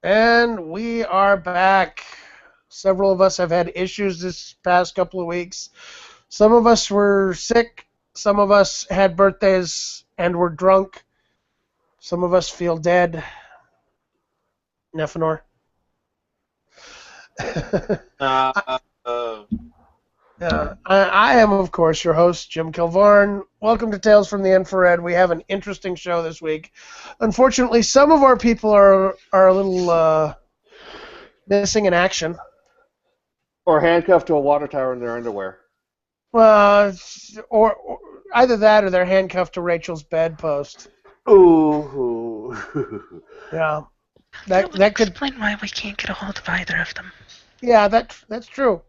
And we are back. Several of us have had issues this past couple of weeks. Some of us were sick. Some of us had birthdays and were drunk. Some of us feel dead. Nephenor. Uh, I, uh, I am, of course, your host, Jim Kilvarn. Welcome to Tales from the Infrared. We have an interesting show this week. Unfortunately, some of our people are a little missing in action. Or handcuffed to a water tower in their underwear. Or either that or they're handcuffed to Rachel's bedpost. Ooh. Yeah, That would that could. explain why we can't get a hold of either of them. Yeah, that's true.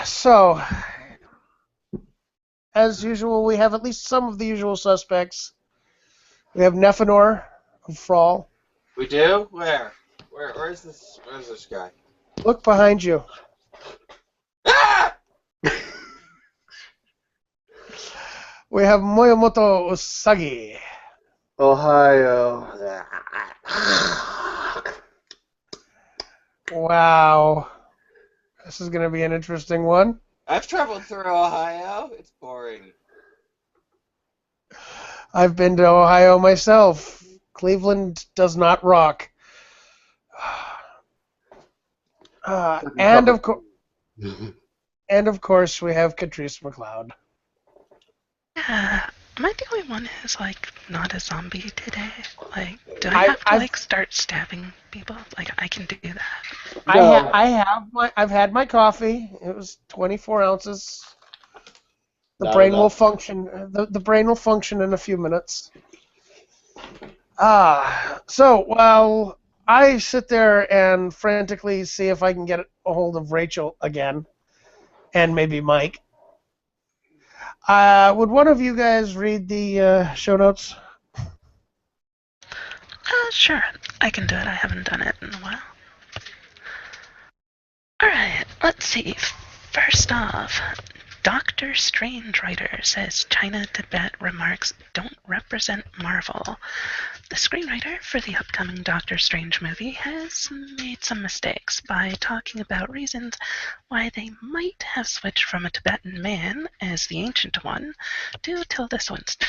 So as usual, we have at least some of the usual suspects. We have Nephenor of Frawl. we do? Where's this guy? Look behind you. Ah! We have Moyomoto Usagi. Ohio. Wow. This is going to be an interesting one. I've traveled through Ohio. It's boring. I've been to Ohio myself. Cleveland does not rock. And of course, we have Catrice McLeod. Yeah, am I the only one who's not a zombie today? Do I have to start stabbing people? I can do that. No. I've had my coffee. It was 24 ounces. The Not brain enough. will function. The brain will function in a few minutes. So while I sit there and frantically see if I can get a hold of Rachel again, and maybe Mike, would one of you guys read the show notes? Sure, I can do it. I haven't done it in a while. Alright, let's see. First off, Doctor Screenwriter says China-Tibet remarks don't represent Marvel. The screenwriter for the upcoming Doctor Strange movie has made some mistakes by talking about reasons why they might have switched from a Tibetan man as the ancient one to Tilda Swinton.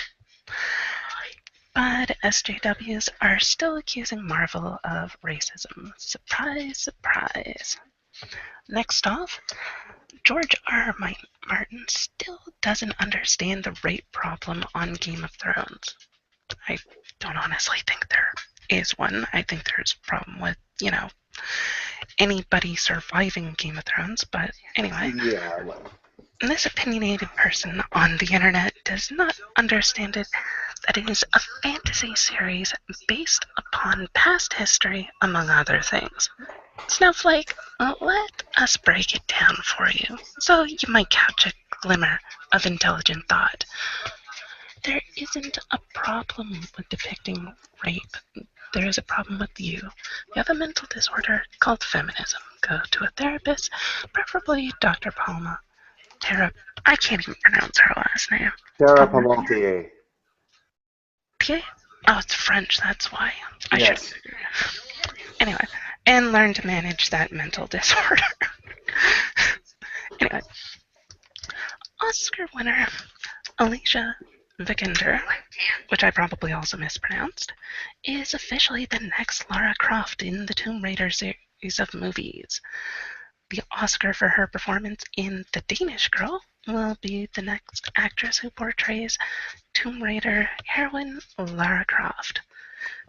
But SJWs are still accusing Marvel of racism. Surprise, surprise. Next off, George R. Martin still doesn't understand the rape problem on Game of Thrones. I don't honestly think there is one. I think there's a problem with, anybody surviving Game of Thrones. But anyway, Yeah. this opinionated person on the internet does not understand it that it is a fantasy series based upon past history, among other things. Snowflake, let us break it down for you, so you might catch a glimmer of intelligent thought. There isn't a problem with depicting rape. There is a problem with you. You have a mental disorder called feminism. Go to a therapist, preferably Doctor Tara. I can't even pronounce her last name. Tara Palmatier. Okay? Oh, it's French, that's why. Yes. Anyway, and learn to manage that mental disorder. Anyway, Oscar winner Alicia Vikander, which I probably also mispronounced, is officially the next Lara Croft in the Tomb Raider series of movies. The Oscar for her performance in The Danish Girl will be the next actress who portrays Tomb Raider heroine Lara Croft.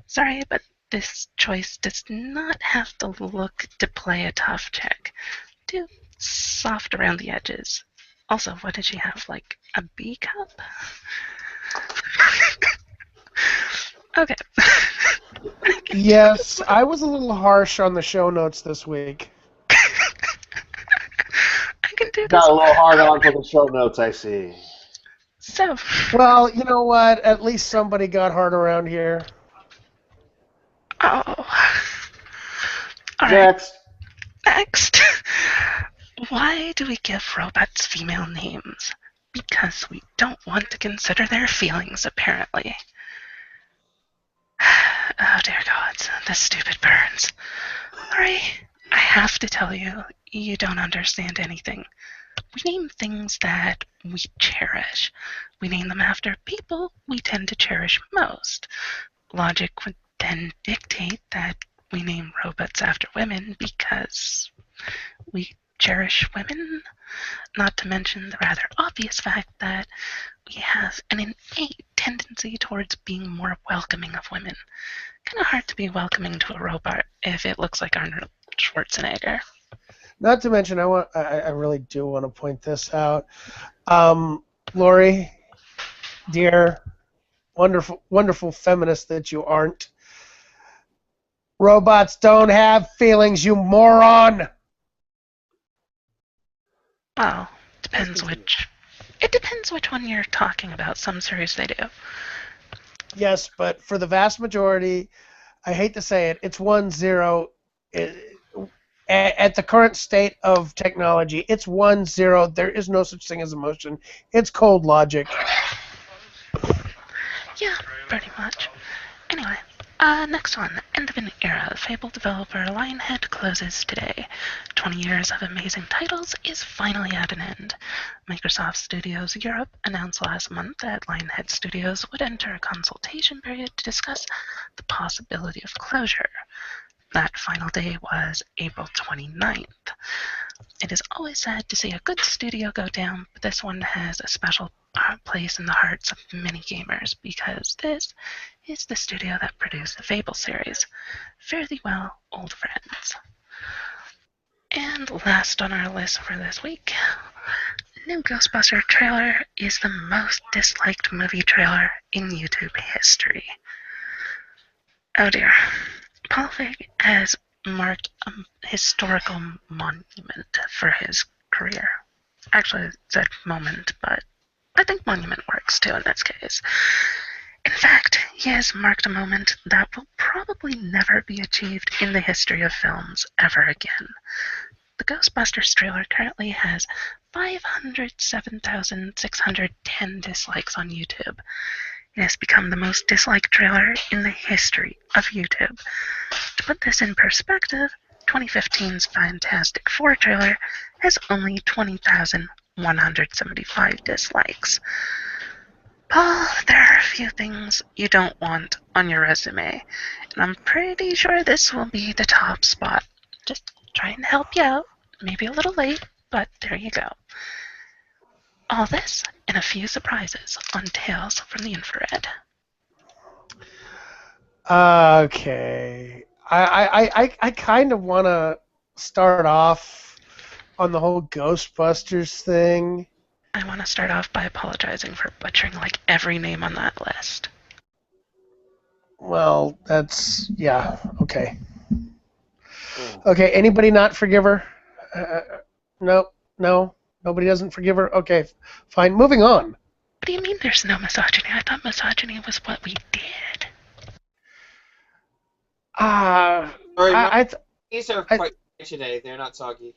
Sorry, but this choice does not have the look to play a tough chick. Too soft around the edges. Also, what did she have, a B cup? Okay. Yes, I was a little harsh on the show notes this week. I can do this. Got a little hard on for the show notes, I see. So. Well, you know what? At least somebody got hard around here. Oh. All right. Next. Why do we give robots female names? Because we don't want to consider their feelings, apparently. Oh, dear gods. the stupid burns. Lori, I have to tell you, you don't understand anything. We name things that we cherish. We name them after people we tend to cherish most. Logic would then dictate that we name robots after women because we cherish women, not to mention the rather obvious fact that we have an innate tendency towards being more welcoming of women. Kind of hard to be welcoming to a robot if it looks like Arnold Schwarzenegger. Not to mention, I really do want to point this out. Lori, dear, wonderful feminist that you aren't. Robots don't have feelings, you moron! Well, it depends which one you're talking about. Some series they do. Yes, but for the vast majority, I hate to say it, it's 1-0. At the current state of technology, it's 1-0. There is no such thing as emotion. It's cold logic. Yeah, pretty much. Anyway, next one. End of an era. Fable developer Lionhead closes today. 20 years of amazing titles is finally at an end. Microsoft Studios Europe announced last month that Lionhead Studios would enter a consultation period to discuss the possibility of closure. That final day was April 29th. It is always sad to see a good studio go down, but this one has a special place in the hearts of many gamers because this is the studio that produced the Fable series. Fare thee well, old friends. And last on our list for this week, new Ghostbuster trailer is the most disliked movie trailer in YouTube history. Oh dear. Paul Feig has marked a historical monument for his career. Actually, it said moment, but I think monument works too in this case. In fact, he has marked a moment that will probably never be achieved in the history of films ever again. The Ghostbusters trailer currently has 507,610 dislikes on YouTube. It has become the most disliked trailer in the history of YouTube. To put this in perspective, 2015's Fantastic Four trailer has only 20,175 dislikes. Paul, there are a few things you don't want on your resume, and I'm pretty sure this will be the top spot. Just trying to help you out. Maybe a little late, but there you go. All this and a few surprises on Tales from the Infrared. Okay. I kind of want to start off on the whole Ghostbusters thing. I want to start off by apologizing for butchering like every name on that list. Well, yeah, okay. Okay, anybody not forgive her? No, nobody doesn't forgive her? Okay, fine, moving on. What do you mean there's no misogyny? I thought misogyny was what we did. These are quite today. They're not soggy.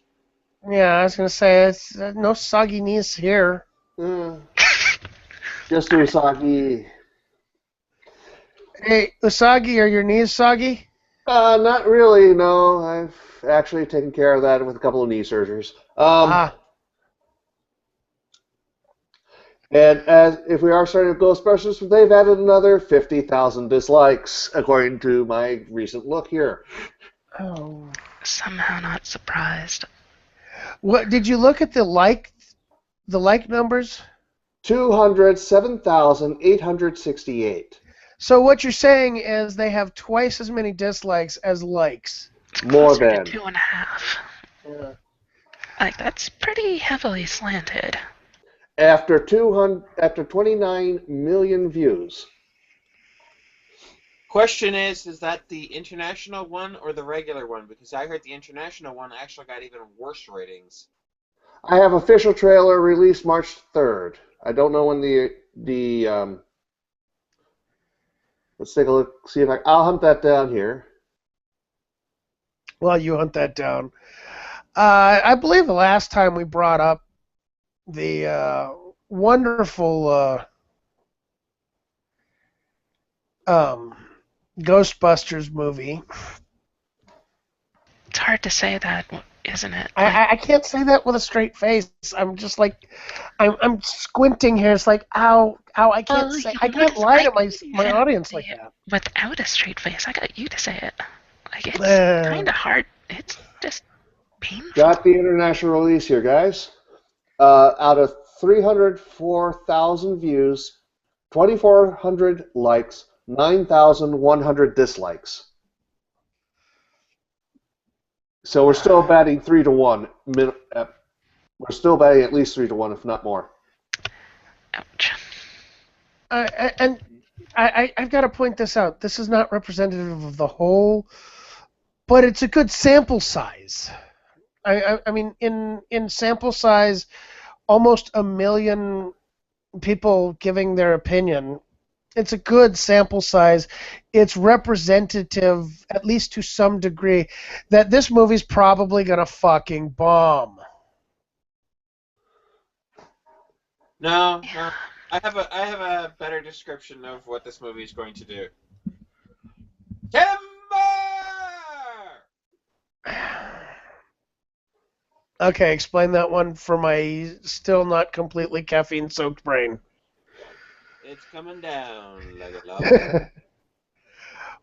Yeah, I was going to say, it's no soggy knees here. Just Usagi. Hey, Usagi, are your knees soggy? Not really, no. I've actually taken care of that with a couple of knee surgeries. And if we are starting with Ghostbusters, they've added another 50,000 dislikes, according to my recent look here. Oh. Somehow not surprised. What did you look at the like numbers? 207,868. So what you're saying is they have twice as many dislikes as likes. It's More closer than to 2.5. Yeah. Like that's pretty heavily slanted. After 29 million views. Question is that the international one or the regular one? Because I heard the international one actually got even worse ratings. I have official trailer released March 3rd. I don't know when the let's take a look, see if I'll hunt that down here. Well, you hunt that down. I believe the last time we brought up the wonderful Ghostbusters movie. It's hard to say that, isn't it? I can't say that with a straight face. I'm just like, I'm squinting here. It's like, ow, I can't well, say, you I know what? can't lie to You my can't audience say like it that. without a straight face. I got you to say it. Like, it's Uh, kind of hard. It's just painful. Got the international release here, guys. Out of 304,000 views, 2,400 likes, 9,100 dislikes. So we're still batting 3-1. We're still batting at least 3-1, if not more. Ouch. and I've got to point this out. This is not representative of the whole, but it's a good sample size. I mean, in sample size, almost 1 million people giving their opinion. It's a good sample size. It's representative, at least to some degree, that this movie's probably gonna fucking bomb. No. I have a better description of what this movie is going to do. Timber! Okay, explain that one for my still not completely caffeine-soaked brain. It's coming down like a lava.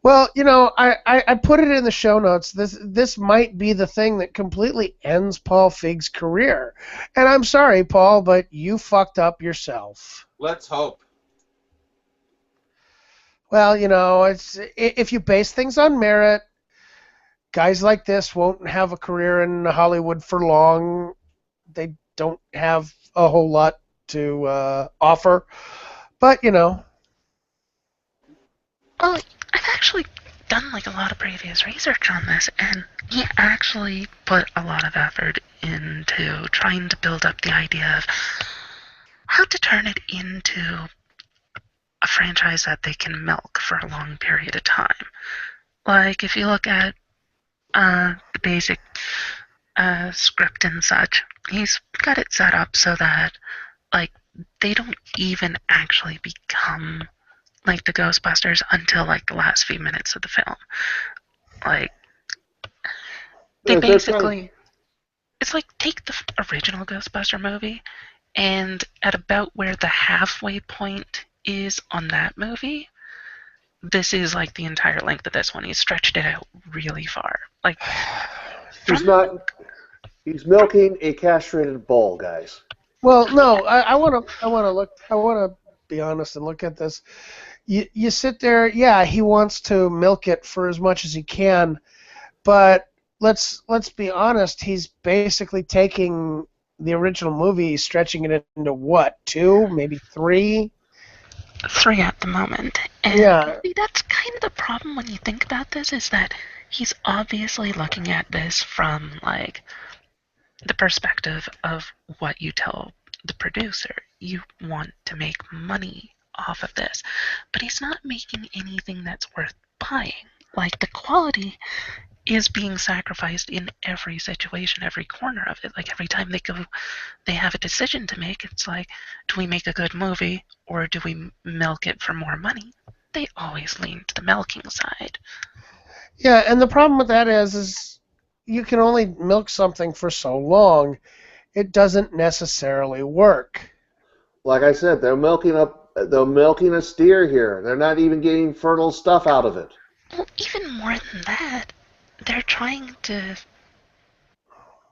Well, I put it in the show notes. This might be the thing that completely ends Paul Feig's career. And I'm sorry, Paul, but you fucked up yourself. Let's hope. Well, it's if you base things on merit, guys like this won't have a career in Hollywood for long. They don't have a whole lot to offer. But, Well, I've actually done like a lot of previous research on this, and he actually put a lot of effort into trying to build up the idea of how to turn it into a franchise that they can milk for a long period of time. Like, if you look at the basic script and such, he's got it set up so that, like, they don't even actually become like the Ghostbusters until like the last few minutes of the film. Like, they basically, it's like take the original Ghostbuster movie, and at about where the halfway point is on that movie, this is like the entire length of this one. He's stretched it out really far. Like, He's milking a castrated bull, guys. well, no, I want to be honest and look at this. You sit there, yeah, he wants to milk it for as much as he can, but let's be honest, he's basically taking the original movie, stretching it into what, 2, maybe 3? 3 at the moment. And Yeah. that's kind of the problem when you think about this, is that he's obviously looking at this from like the perspective of what you tell the producer. You want to make money off of this, but he's not making anything that's worth buying. Like, the quality is being sacrificed in every situation, every corner of it. Like, every time they have a decision to make. It's like, do we make a good movie or do we milk it for more money? They always lean to the milking side. Yeah, and the problem with that is you can only milk something for so long. It doesn't necessarily work. Like I said, they're milking a steer here. They're not even getting fertile stuff out of it. Well, even more than that, they're trying to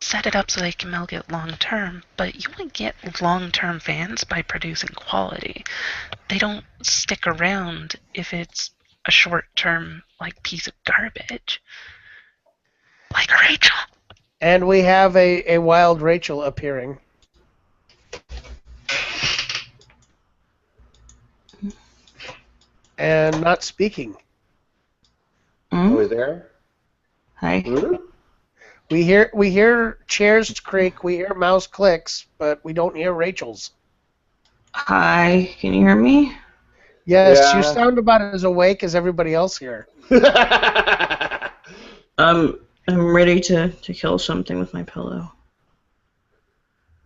set it up so they can milk it long term, but you want to get long term fans by producing quality. They don't stick around if it's a short term like piece of garbage. Like Rachel. And we have a wild Rachel appearing. And not speaking. Are we there? Hi. We hear chairs creak, we hear mouse clicks, but we don't hear Rachel's. Hi. Can you hear me? Yes, Yeah. you sound about as awake as everybody else here. I'm ready to kill something with my pillow.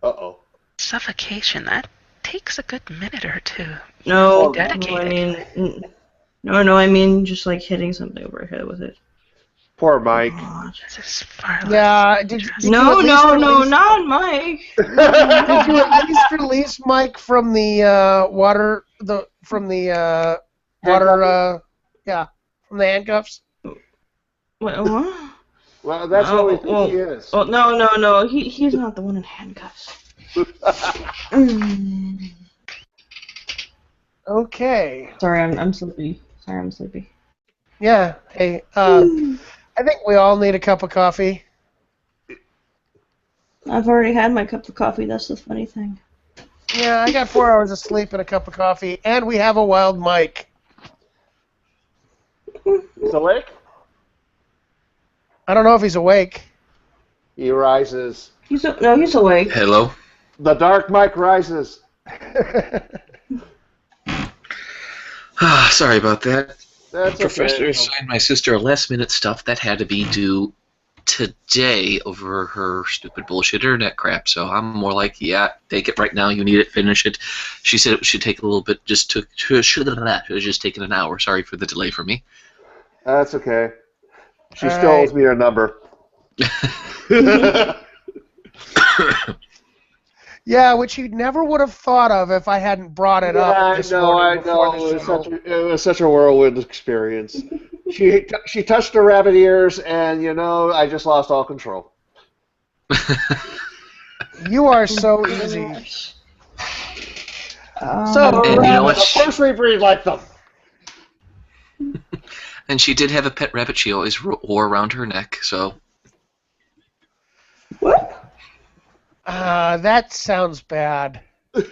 Uh-oh. Suffocation, that takes a good minute or two. No, Dedicated. I mean, No, I mean just like hitting something over her head with it. Poor Mike. God. This is far less Yeah, did interesting. you No, at least no, release, not Mike. did you at least release Mike from the water, yeah, from the handcuffs? What? What? Well, that's what we think well, he is. well, no. He's not the one in handcuffs. Mm. Okay. Sorry, I'm sleepy. Yeah. Hey, I think we all need a cup of coffee. I've already had my cup of coffee. That's the funny thing. Yeah, I got 4 hours of sleep and a cup of coffee, and we have a wild Mike. He's awake? I don't know if he's awake. He rises. He's awake. Hello. The dark Mike rises. Sorry about that. That's Professor okay. assigned my sister a last-minute stuff that had to be due today over her stupid bullshit internet crap. So I'm more like, yeah, take it right now. You need it. Finish it. She said it should take a little bit. It was just taking an hour. Sorry for the delay for me. That's okay. She All still right. owes me her number. Yeah, which he never would have thought of if I hadn't brought it up this morning before the show. It was such a whirlwind experience. She touched her rabbit ears, and I just lost all control. You are so easy. And you know what? Of course we breed like them. And she did have a pet rabbit she always wore around her neck. So What? That sounds bad.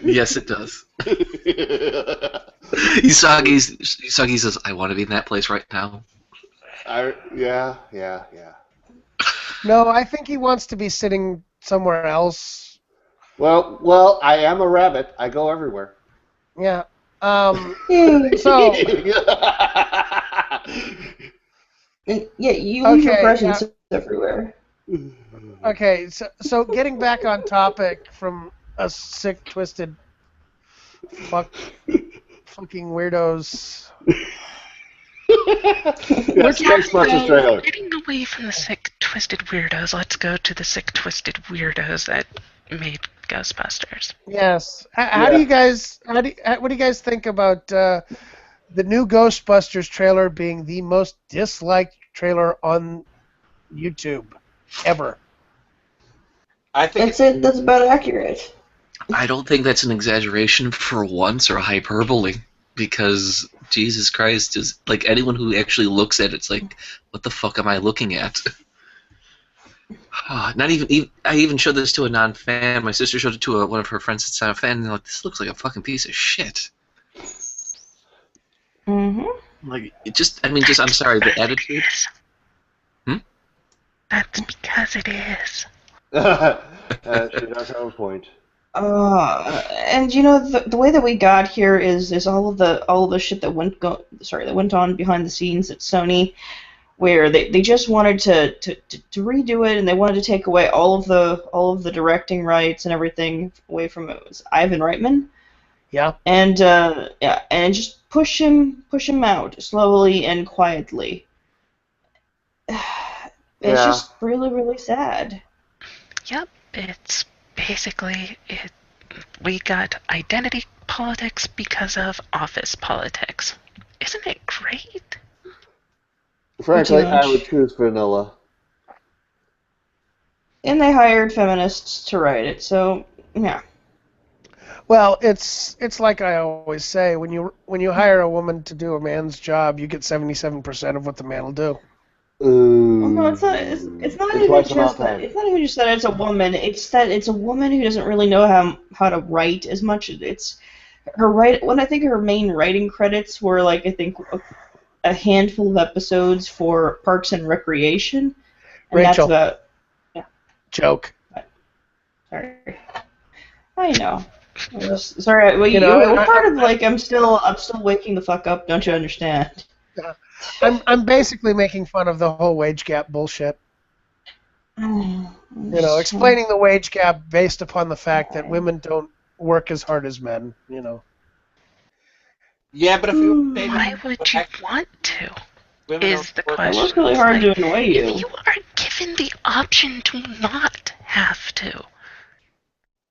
yes, it does. Isagi says, "I want to be in that place right now." Yeah. No, I think he wants to be sitting somewhere else. Well, I am a rabbit. I go everywhere. Yeah. So, Yeah, you leave your Okay, presence everywhere. okay, so getting back on topic from us sick, twisted, fucking weirdos. Yes, Ghostbusters trailer. Getting away from the sick, twisted weirdos, let's go to the sick, twisted weirdos that made Ghostbusters. Yes. How do you guys? What do you guys think about the new Ghostbusters trailer being the most disliked trailer on YouTube ever? I think That's about accurate. I don't think that's an exaggeration for once or hyperbole, because Jesus Christ, is like anyone who actually looks at it's like, what the fuck am I looking at? Not even I even showed this to a non-fan. My sister showed it to one of her friends that's not a fan, and they're like, this looks like a fucking piece of shit. Mm-hmm. Like, I'm sorry, the attitude. That's because it is. She does have a point. And the way that we got here is all of the shit that went on behind the scenes at Sony, where they just wanted to redo it, and they wanted to take away all of the directing rights and everything away from it. It was Ivan Reitman. Yeah. And and just push him out slowly and quietly. It's Yeah. just really, really sad. Yep, it's basically it. We got identity politics because of office politics. Isn't it great? Frankly, much. I would choose vanilla. And they hired feminists to write it, so yeah. Well, it's like I always say, when you hire a woman to do a man's job, you get 77% of what the man will do. Ooh. Well, no, it's not. It's not even twice just about that. time. It's not even just that it's a woman. It's that it's a woman who doesn't really know how to write as much. It's her When I think her main writing credits were like I think a handful of episodes for Parks and Recreation, and Rachel. that's about. Joke. Sorry. I know. Sorry. Well, You know, we're part of like I'm still waking the fuck up. Don't you understand? I'm basically making fun of the whole wage gap bullshit. Explaining the wage gap based upon the fact that women don't work as hard as men. Yeah, but if you say Why would you want to? women Is the don't work- I question. work really It's hard like, to annoy if you. you are given the option to not have to,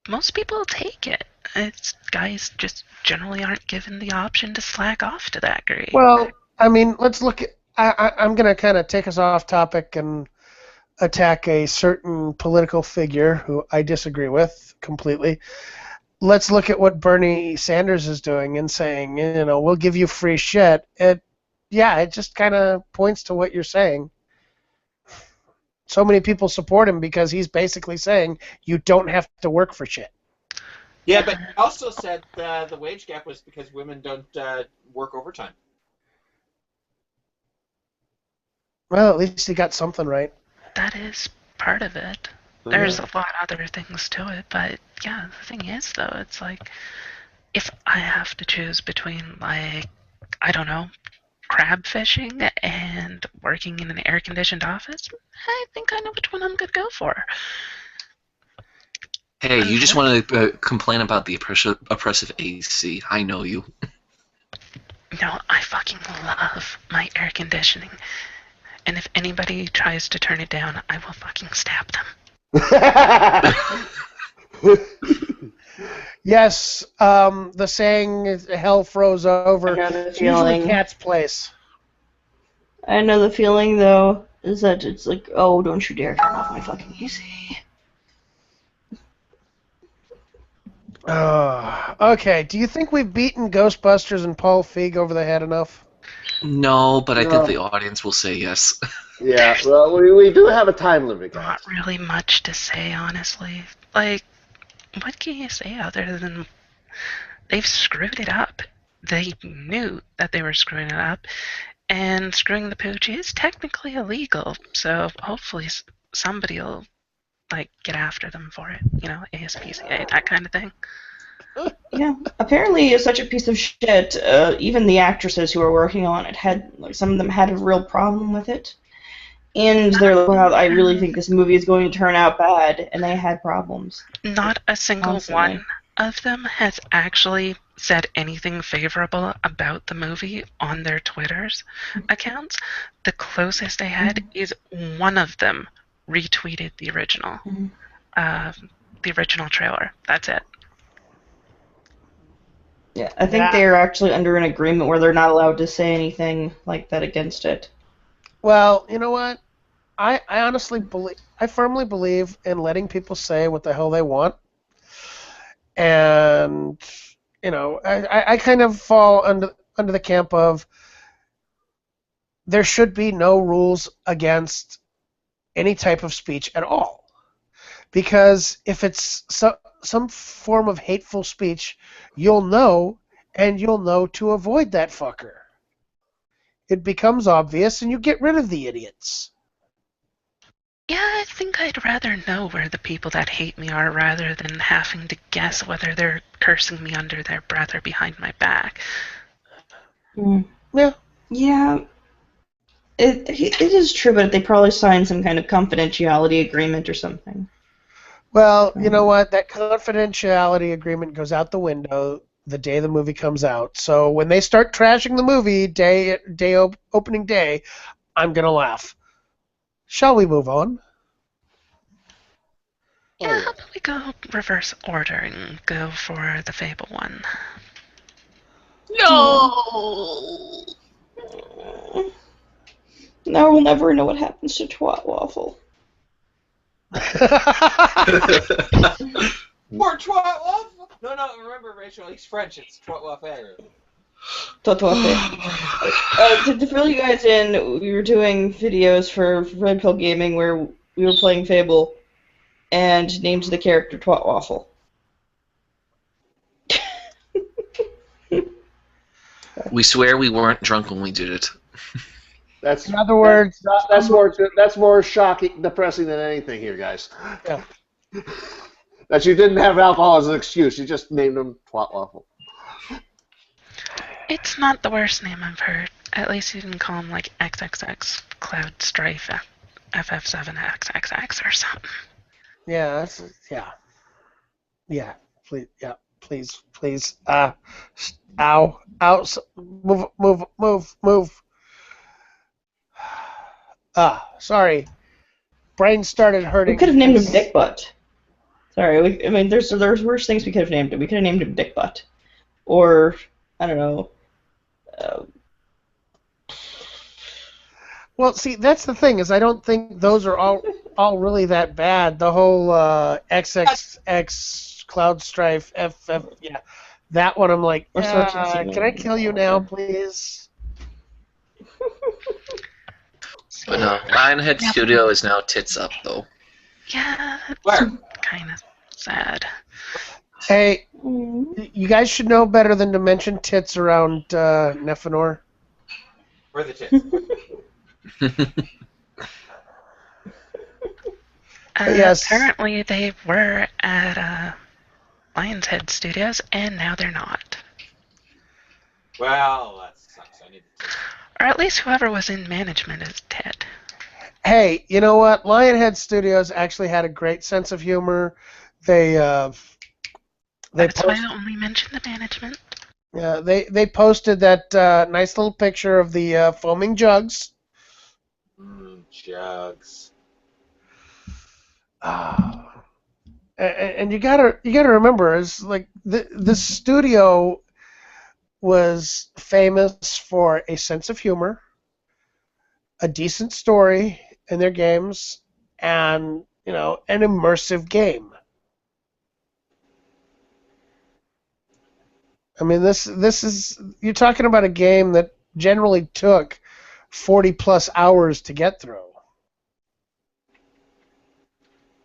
most people take it. It's guys just generally aren't given the option to slack off to that degree. Well, I mean, let's look at. I'm going to kind of take us off topic and attack a certain political figure who I disagree with completely. Let's look at what Bernie Sanders is doing and saying, we'll give you free shit. It just kind of points to what you're saying. So many people support him because he's basically saying you don't have to work for shit. Yeah, but he also said the wage gap was because women don't work overtime. Well, at least he got something right. That is part of it. There's a lot of other things to it, but yeah, the thing is, though, it's like, if I have to choose between, like, I don't know, crab fishing and working in an air-conditioned office, I think I know which one I'm going to go for. Hey, you just want to complain about the oppressive AC. I know you. No, I fucking love my air conditioning. And if anybody tries to turn it down, I will fucking stab them. Yes, the saying is hell froze over. I know the It's usually feeling. Cat's place. I know the feeling, though, is that it's like, oh, don't you dare turn off my fucking AC. Okay, do you think we've beaten Ghostbusters and Paul Feig over the head enough? No, but I No. think the audience will say yes. Yeah, well, we do have a time limit, guys. Not really much to say, honestly. Like, what can you say other than they've screwed it up? They knew that they were screwing it up, and screwing the pooch is technically illegal, so hopefully somebody will, like, get after them for it. ASPCA, that kind of thing. Yeah, apparently it's such a piece of shit. Even the actresses who were working on it some of them had a real problem with it. And they're like, well, I really think this movie is going to turn out bad, and they had problems. Not a single Constantly. one of them has actually said anything favorable about the movie on their Twitter's accounts. The closest they had is one of them retweeted the original trailer. That's it. Yeah, I think they're actually under an agreement where they're not allowed to say anything like that against it. Well, you know what? I honestly believe, I firmly believe in letting people say what the hell they want. And, I kind of fall under the camp of there should be no rules against any type of speech at all. Because if it's some form of hateful speech, you'll know, and you'll know to avoid that fucker. It becomes obvious, and you get rid of the idiots. Yeah, I think I'd rather know where the people that hate me are rather than having to guess whether they're cursing me under their breath or behind my back. Yeah. Yeah. It is true, but they probably signed some kind of confidentiality agreement or something. Well, you know what? That confidentiality agreement goes out the window the day the movie comes out. So when they start trashing the movie opening day, I'm gonna laugh. Shall we move on? Yeah, how about we go reverse order and go for the Fable one? No! Now we'll never know what happens to Twat Waffle. Or twat waffle? No, remember, Rachel, he's French. It's twat waffle. To fill you guys in, we were doing videos for Red Pill Gaming where we were playing Fable and named the character Twat Waffle. We swear we weren't drunk when we did it. That's In other words, that's more shocking, depressing than anything here, guys. Yeah. That you didn't have alcohol as an excuse. You just named him Twat Waffle. It's not the worst name I've heard. At least you didn't call him like XXX Cloud Strife FF7XXX or something. Yeah, yeah, please, yeah. please, please. Ow, ow. Move. Sorry. Brain started hurting. We could have named him Dick Butt. Sorry, I mean, there's worse things we could have named him. We could have named him Dick Butt, or I don't know. Well, see, that's the thing is I don't think those are all really that bad. The whole XXX Cloud Strife FF, yeah, that one I'm like, Or Sergeant can I kill you now, please? But no, Lionhead Studio is now tits up, though. Yeah, it's Where? kind of sad. Hey, you guys should know better than to mention tits around Nephenor. Where are the tits? Yes. Apparently they were at Lionshead Studios, and now they're not. Well, that sucks. I need the tits. Or at least whoever was in management is dead. Hey, you know what? Lionhead Studios actually had a great sense of humor. That's why I only mentioned the management. Yeah, they posted that nice little picture of the foaming jugs. Jugs. And you gotta remember, is like the studio was famous for a sense of humor, a decent story in their games, and an immersive game. I mean, this is, you're talking about a game that generally took 40 plus hours to get through.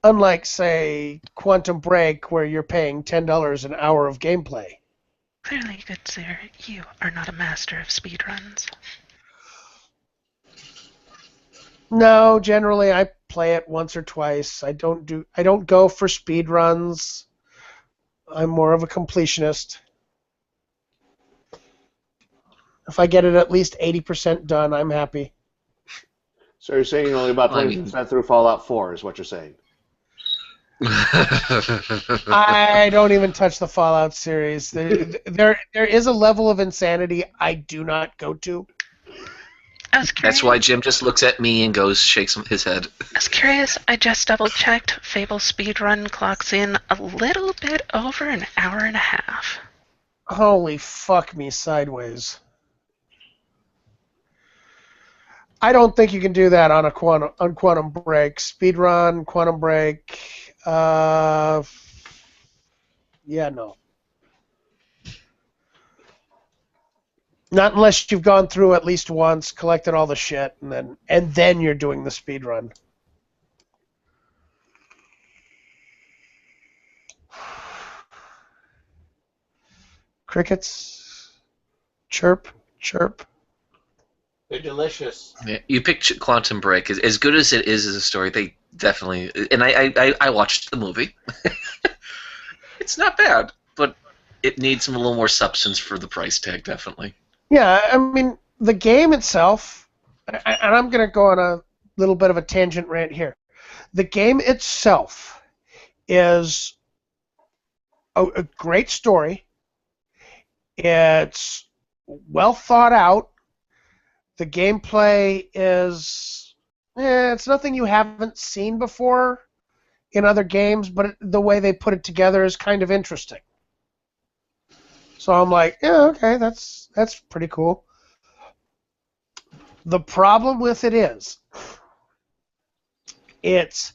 Unlike, say, Quantum Break, where you're paying $10 an hour of gameplay. Clearly, good sir, you are not a master of speedruns. No, generally I play it once or twice. I don't go for speedruns. I'm more of a completionist. If I get it at least 80% done, I'm happy. So you're saying you're only about 20% through Fallout 4 is what you're saying? I don't even touch the Fallout series. There is a level of insanity I do not go to. That's why Jim just looks at me and shakes his head. I was curious. I just double-checked. Fable speedrun clocks in a little bit over an hour and a half. Holy fuck me sideways. I don't think you can do that on Quantum Break. Speedrun, Quantum Break. Yeah, no. Not unless you've gone through at least once, collected all the shit, and then you're doing the speedrun. Crickets. Chirp, chirp. They're delicious. Yeah, you picked Quantum Break. As good as it is as a story, they definitely... And I watched the movie. It's not bad, but it needs a little more substance for the price tag, definitely. Yeah, I mean, the game itself, and I'm going to go on a little bit of a tangent rant here. The game itself is a great story. It's well thought out. The gameplay is, it's nothing you haven't seen before in other games, but the way they put it together is kind of interesting. So I'm like, yeah, okay, that's pretty cool. The problem with it is, it's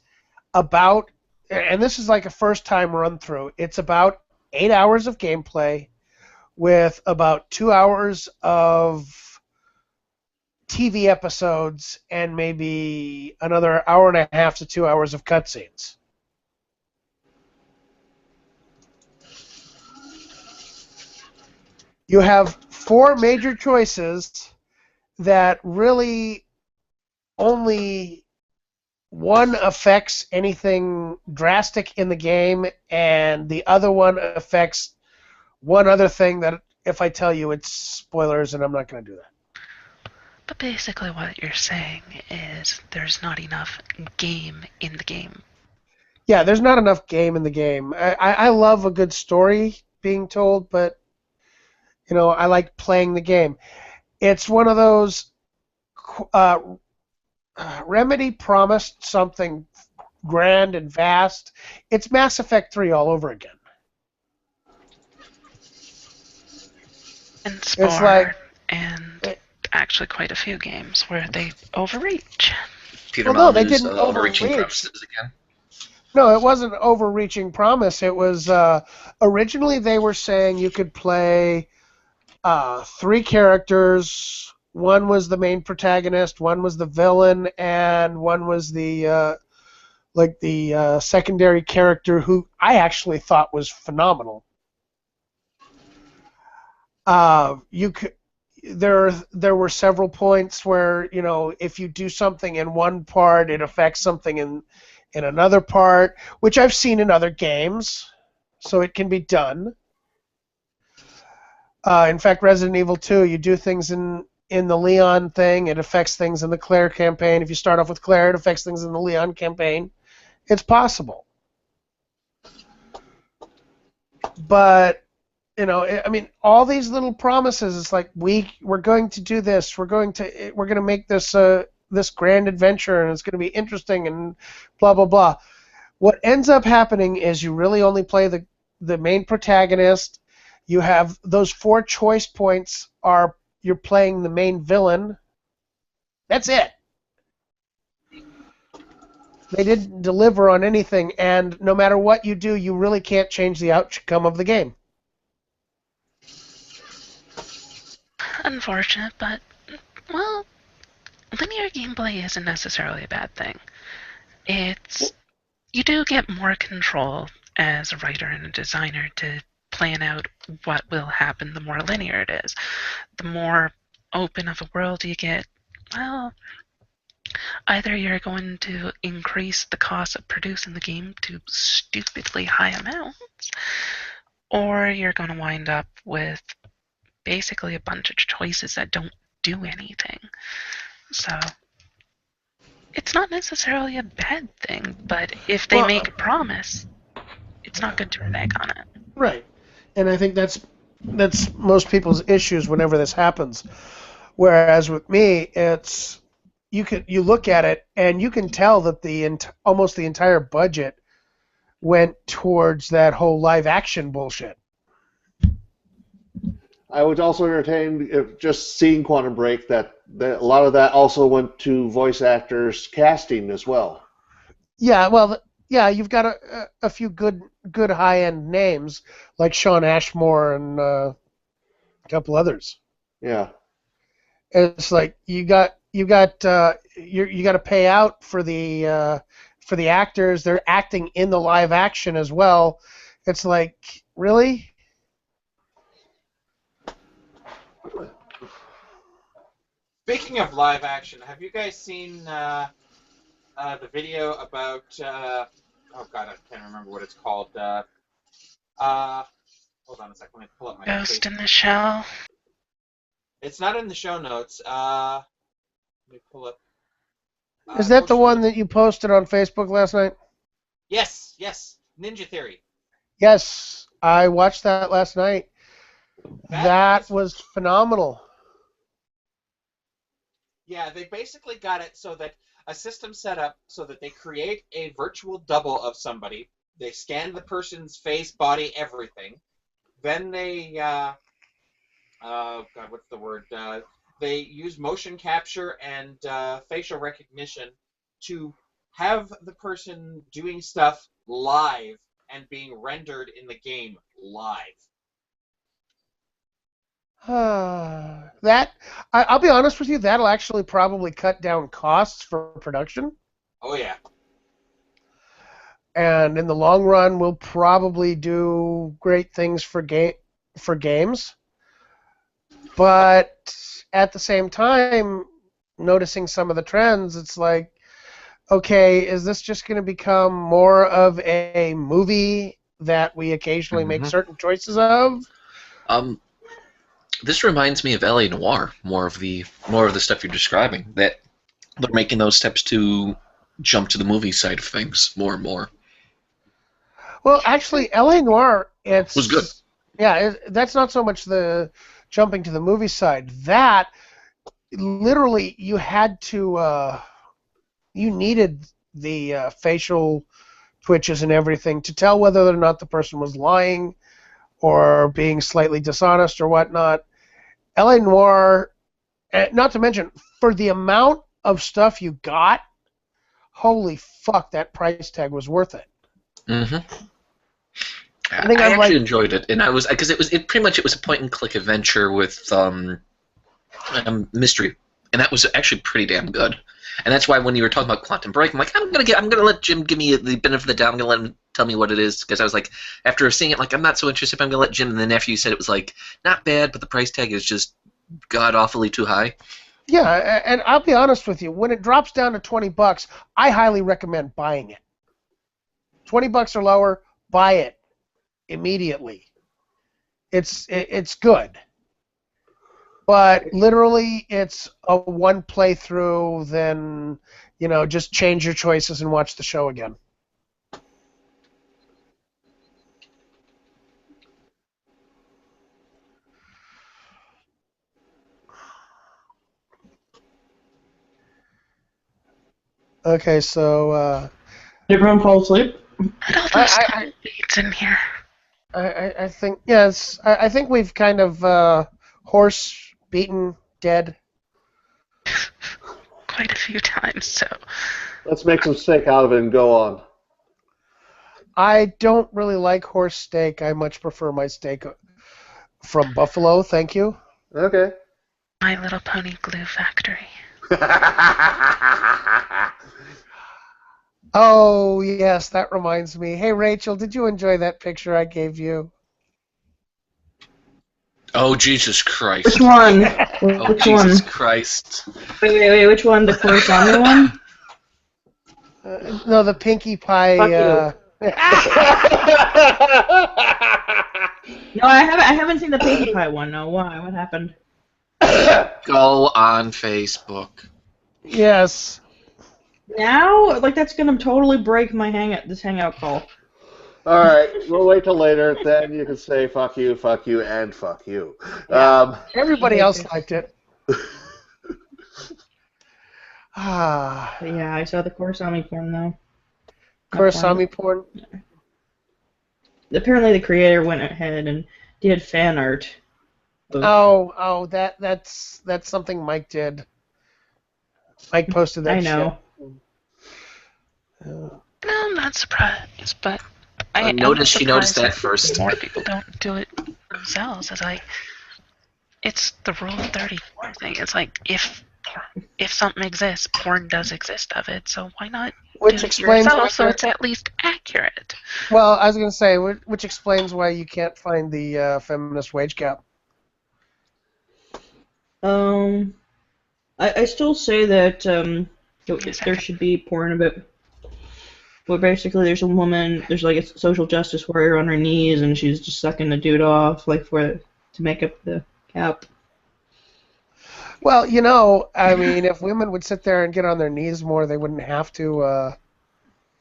about, and this is like a first time run through, it's about 8 hours of gameplay with about 2 hours of TV episodes and maybe another hour and a half to 2 hours of cutscenes. You have 4 major choices that really only one affects anything drastic in the game, and the other one affects one other thing that, if I tell you, it's spoilers, and I'm not going to do that. But basically what you're saying is there's not enough game in the game. Yeah, there's not enough game in the game. I love a good story, being told, but I like playing the game. It's one of those. Remedy promised something grand and vast. It's Mass Effect 3 all over again. And Spore, and actually quite a few games where they overreach. Peter no, they Molyneux's didn't overreaching overreach. promises again. No, it wasn't an overreaching promise. It was originally they were saying you could play 3 characters. One was the main protagonist, one was the villain, and one was the secondary character who I actually thought was phenomenal. There were several points where if you do something in one part, it affects something in another part, which I've seen in other games, so it can be done. In fact, Resident Evil 2, you do things in the Leon thing, it affects things in the Claire campaign. If you start off with Claire, it affects things in the Leon campaign. It's possible. But, all these little promises, it's like we're going to do this, we're going to make this this grand adventure, and it's going to be interesting, and blah blah blah. What ends up happening is you really only play the main protagonist. You have those 4 choice points you're playing the main villain. That's it. They didn't deliver on anything, and no matter what you do, you really can't change the outcome of the game. Unfortunate, but, well, linear gameplay isn't necessarily a bad thing. You do get more control as a writer and a designer to plan out what will happen the more linear it is. The more open of a world you get, well, either you're going to increase the cost of producing the game to stupidly high amounts, or you're going to wind up with basically a bunch of choices that don't do anything. So it's not necessarily a bad thing, but if they make a promise, it's not good to renege on it. Right. And I think that's most people's issues whenever this happens. Whereas with me, it's you look at it and you can tell that almost the entire budget went towards that whole live action bullshit. I was also entertained just seeing Quantum Break that a lot of that also went to voice actors casting as well. Yeah, well, you've got a few good high-end names like Sean Ashmore and a couple others. Yeah. It's like you got to pay out for the actors. They're acting in the live action as well. It's like, really? Speaking of live action, have you guys seen the video about? Oh God, I can't remember what it's called. Hold on a second. Let me pull up my. Ghost in the Shell. It's not in the show notes. Let me pull up. Is that the one that you posted on Facebook last night? Yes. Ninja Theory. Yes, I watched that last night. That was phenomenal. Yeah, they basically got it so that a system set up so that they create a virtual double of somebody. They scan the person's face, body, everything. Then they, God, what's the word? They use motion capture and facial recognition to have the person doing stuff live and being rendered in the game live. I'll be honest with you, that'll actually probably cut down costs for production. Oh yeah. And in the long run, will probably do great things for games. But at the same time, noticing some of the trends, it's like, okay, is this just going to become more of a movie that we occasionally make certain choices of? This reminds me of LA Noire, more of the stuff you're describing. That they're making those steps to jump to the movie side of things more and more. Well, actually, LA Noire, was good. Yeah, that's not so much the jumping to the movie side. That literally you had to, you needed the facial twitches and everything to tell whether or not the person was lying or being slightly dishonest or whatnot. LA Noire, not to mention, for the amount of stuff you got, holy fuck, that price tag was worth it. Mm-hmm. I think I I'm actually like, enjoyed it, and I was because it pretty much it was a point and click adventure with mystery, and that was actually pretty damn good. And that's why when you were talking about Quantum Break, I'm like, I'm gonna let Jim give me the benefit of the doubt. I'm gonna let him tell me what it is, because I was like, after seeing it, like I'm not so interested. But I'm gonna let Jim. And then after you said it was like not bad, but the price tag is just god awfully too high. yeah, and I'll be honest with you, when it drops down to $20, I highly recommend buying it. $20 or lower, buy it immediately. It's good. But literally, it's a one playthrough. Then, just change your choices and watch the show again. Okay, so Did everyone fall asleep? What all those beats in here? I think yes, I think we've kind of horse beaten dead. Quite a few times, so. Let's make some steak out of it and go on. I don't really like horse steak. I much prefer my steak from buffalo. Thank you. Okay. My Little Pony glue factory. Oh, yes, that reminds me. Hey, Rachel, did you enjoy that picture I gave you? Oh Jesus Christ! Which one? Oh Which Jesus one? Christ! Wait. Which one? The Kurosami one? No, the Pinkie Pie. Fuck you. No, I haven't seen the Pinkie Pie one. No, why? What happened? Go on Facebook. Yes. Now, like that's gonna totally break my this hangout call. All right, we'll wait till later. Then you can say fuck you, and fuck you. Everybody else liked it. Ah. But yeah, I saw the Kurosami porn though. Kurosami porn? Apparently the creator went ahead and did fan art. That's something Mike did. Mike posted that I know. shit. No, I'm not surprised, but I noticed she noticed that first. More people don't do it themselves. It's the Rule of 34 thing. It's like if something exists, porn does exist of it. So why not Which do it explains yourself so it's at least accurate? Well, I was going to say, which explains why you can't find the feminist wage gap. I still say that there should be porn about. Well, basically, there's a woman. There's like a social justice warrior on her knees, and she's just sucking the dude off, like to make up the gap. Well, I mean, if women would sit there and get on their knees more, they wouldn't have to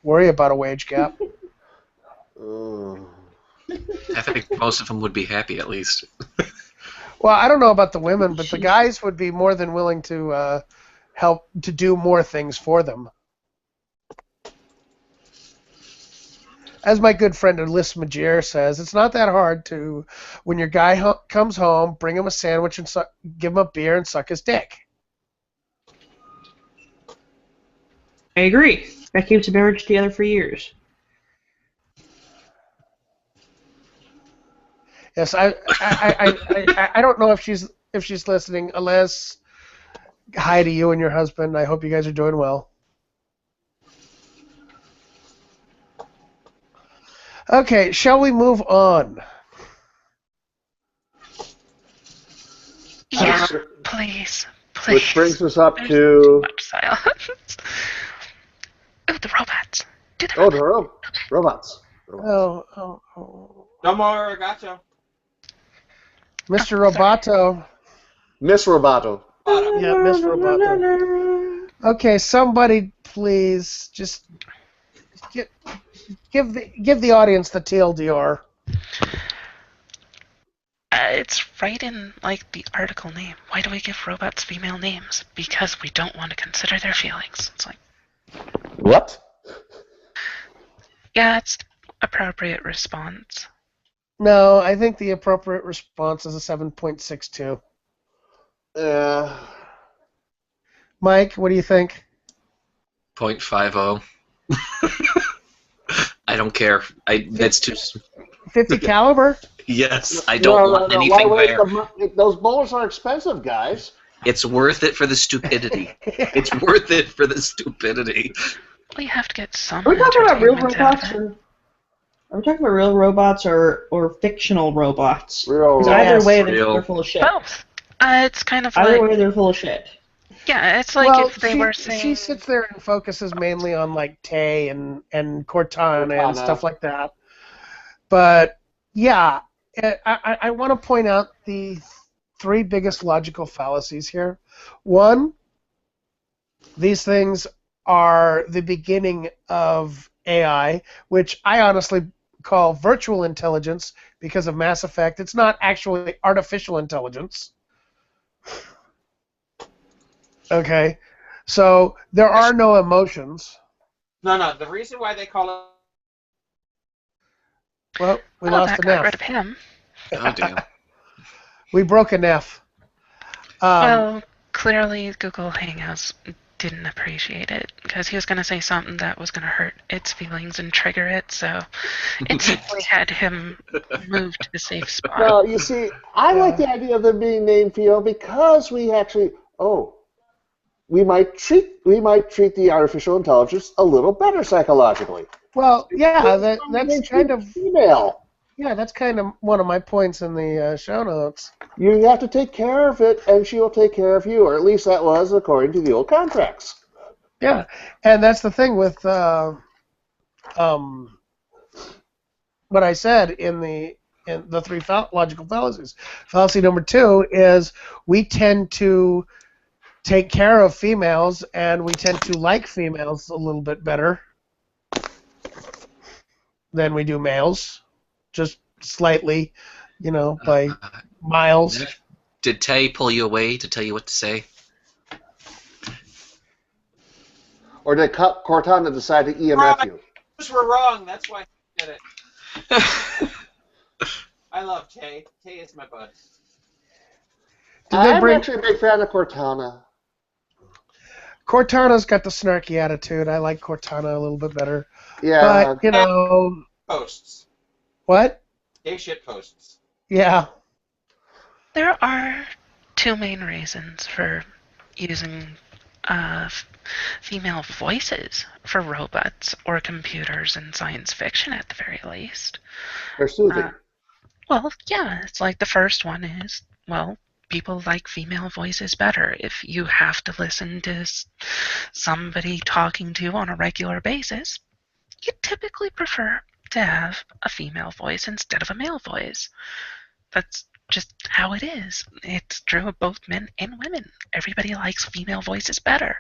worry about a wage gap. I think most of them would be happy, at least. Well, I don't know about the women, but the guys would be more than willing to help to do more things for them. As my good friend Alyssa Magier says, it's not that hard to, when your guy comes home, bring him a sandwich and give him a beer and suck his dick. I agree. That keeps a marriage together for years. Yes, I don't know if she's listening. Alyssa, hi to you and your husband. I hope you guys are doing well. Okay, shall we move on? Yeah, please. Which brings us up to... Much silence. Oh, the robots. Robots. Oh. No more gacho. Mr. Roboto. Miss Roboto. Yeah, Miss Roboto. Okay, somebody please just give the audience the TLDR. it's right in like the article name. Why do we give robots female names? Because we don't want to consider their feelings. It's like, What? yeah, it's appropriate response. No, I think the appropriate response is a 7.62. Mike, what do you think? 0.50. I don't care. That's too. 50 caliber? Yes, I don't want anything there. Those bullets are expensive, guys. It's worth it for the stupidity. It's worth it for the stupidity. Well, you have to get some. Are we talking about real entertainment out robots, of it. or are we talking about real robots or fictional robots? Real 'Cause either robots. way, Real. they're full of shit. Both. It's kind of Either like, way, they're full of shit. yeah, it's like Well, if they she, were she saying, sits there and focuses mainly on like Tay and Cortana and stuff like that. But yeah, I want to point out the three biggest logical fallacies here. One, these things are the beginning of AI, which I honestly call virtual intelligence because of Mass Effect. It's not actually artificial intelligence. Okay, so there are no emotions. No. The reason why they call Well, we well, lost that a got rid Neff. of him. Oh, damn. We broke a Neff. Well, clearly Google Hangouts didn't appreciate it because he was going to say something that was going to hurt its feelings and trigger it, so it simply had him move to the safe spot. No, you see, I like the idea of them being named Theo because we actually, we might treat the artificial intelligence a little better psychologically. Well, yeah, that's kind of female. yeah, that's kind of one of my points in the show notes. You have to take care of it, and she will take care of you, or at least that was according to the old contracts. Yeah, and that's the thing with what I said in the three logical fallacies. Fallacy number 2 is we tend to take care of females, and we tend to like females a little bit better than we do males, just slightly, by miles. Did Tay pull you away to tell you what to say? Or did Cortana decide to EMF you? we're wrong. That's why I did it. I love Tay. Tay is my bud. I'm actually a big fan of Cortana. Cortana's got the snarky attitude. I like Cortana a little bit better. Yeah. But, Posts. What? Gay shit posts. Yeah. There are two main reasons for using female voices for robots or computers in science fiction, at the very least. They're soothing. Well, yeah, it's like the first one is, well, people like female voices better. If you have to listen to somebody talking to you on a regular basis, you typically prefer to have a female voice instead of a male voice. That's just how it is. It's true of both men and women. Everybody likes female voices better.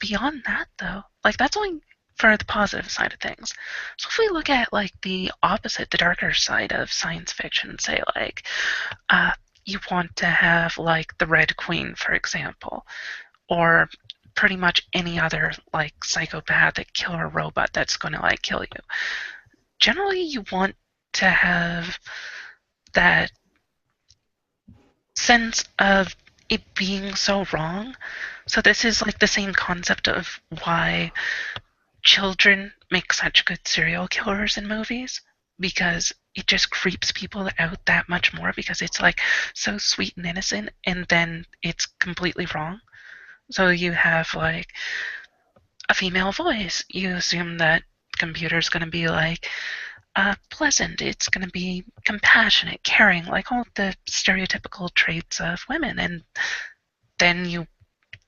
Beyond that, though, like that's only for the positive side of things. So if we look at like the opposite, the darker side of science fiction, say like you want to have like the Red Queen, for example, or pretty much any other like psychopathic killer robot that's going to like kill you. Generally, you want to have that sense of it being so wrong. So this is like the same concept of why children make such good serial killers in movies, because it just creeps people out that much more because it's like so sweet and innocent, and then it's completely wrong. So you have like a female voice. You assume that computer's going to be like pleasant, it's going to be compassionate, caring, like all the stereotypical traits of women, and then you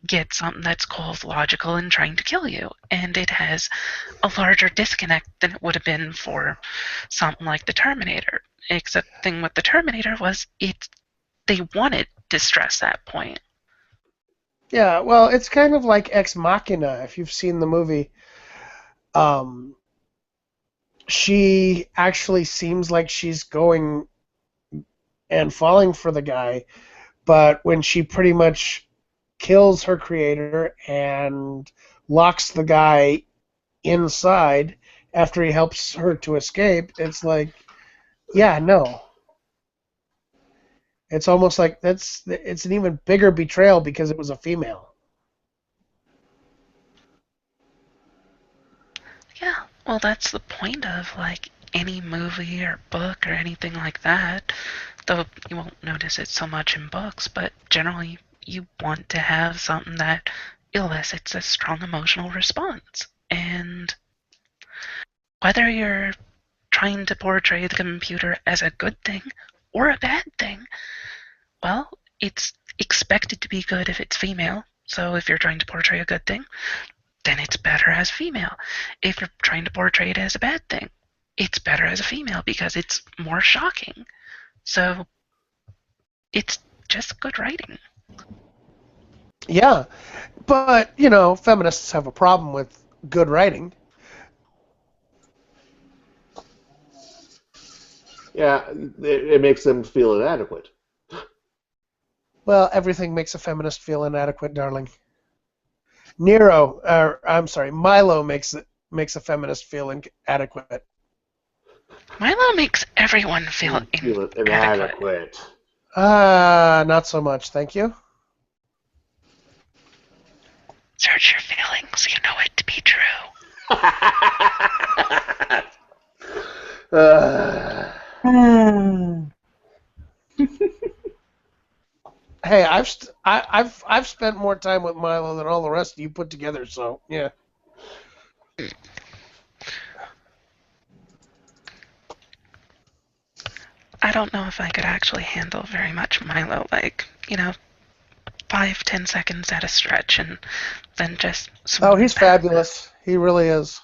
get something that's cold, logical, and trying to kill you, and it has a larger disconnect than it would have been for something like the Terminator. Except the thing with the Terminator was they wanted to stress that point. Yeah, well, it's kind of like Ex Machina, if you've seen the movie. She actually seems like she's going and falling for the guy, but when she pretty much kills her creator and locks the guy inside after he helps her to escape, it's like, yeah, no. It's almost like it's an even bigger betrayal because it was a female. Yeah, well, that's the point of, like, any movie or book or anything like that. Though you won't notice it so much in books, but generally you want to have something that elicits a strong emotional response. And whether you're trying to portray the computer as a good thing or a bad thing, well, it's expected to be good if it's female. So if you're trying to portray a good thing, then it's better as female. If you're trying to portray it as a bad thing, it's better as a female because it's more shocking. So it's just good writing. Yeah, but feminists have a problem with good writing. Yeah, it makes them feel inadequate. Well, everything makes a feminist feel inadequate, darling. Milo makes a feminist feel inadequate. Milo makes everyone feel inadequate. Inadequate. Not so much, thank you. Search your feelings, you know it to be true. Hey, I've spent more time with Milo than all the rest of you put together, so yeah. I don't know if I could actually handle very much Milo, like, 5-10 seconds at a stretch, and then just... Oh, he's fabulous. He really is.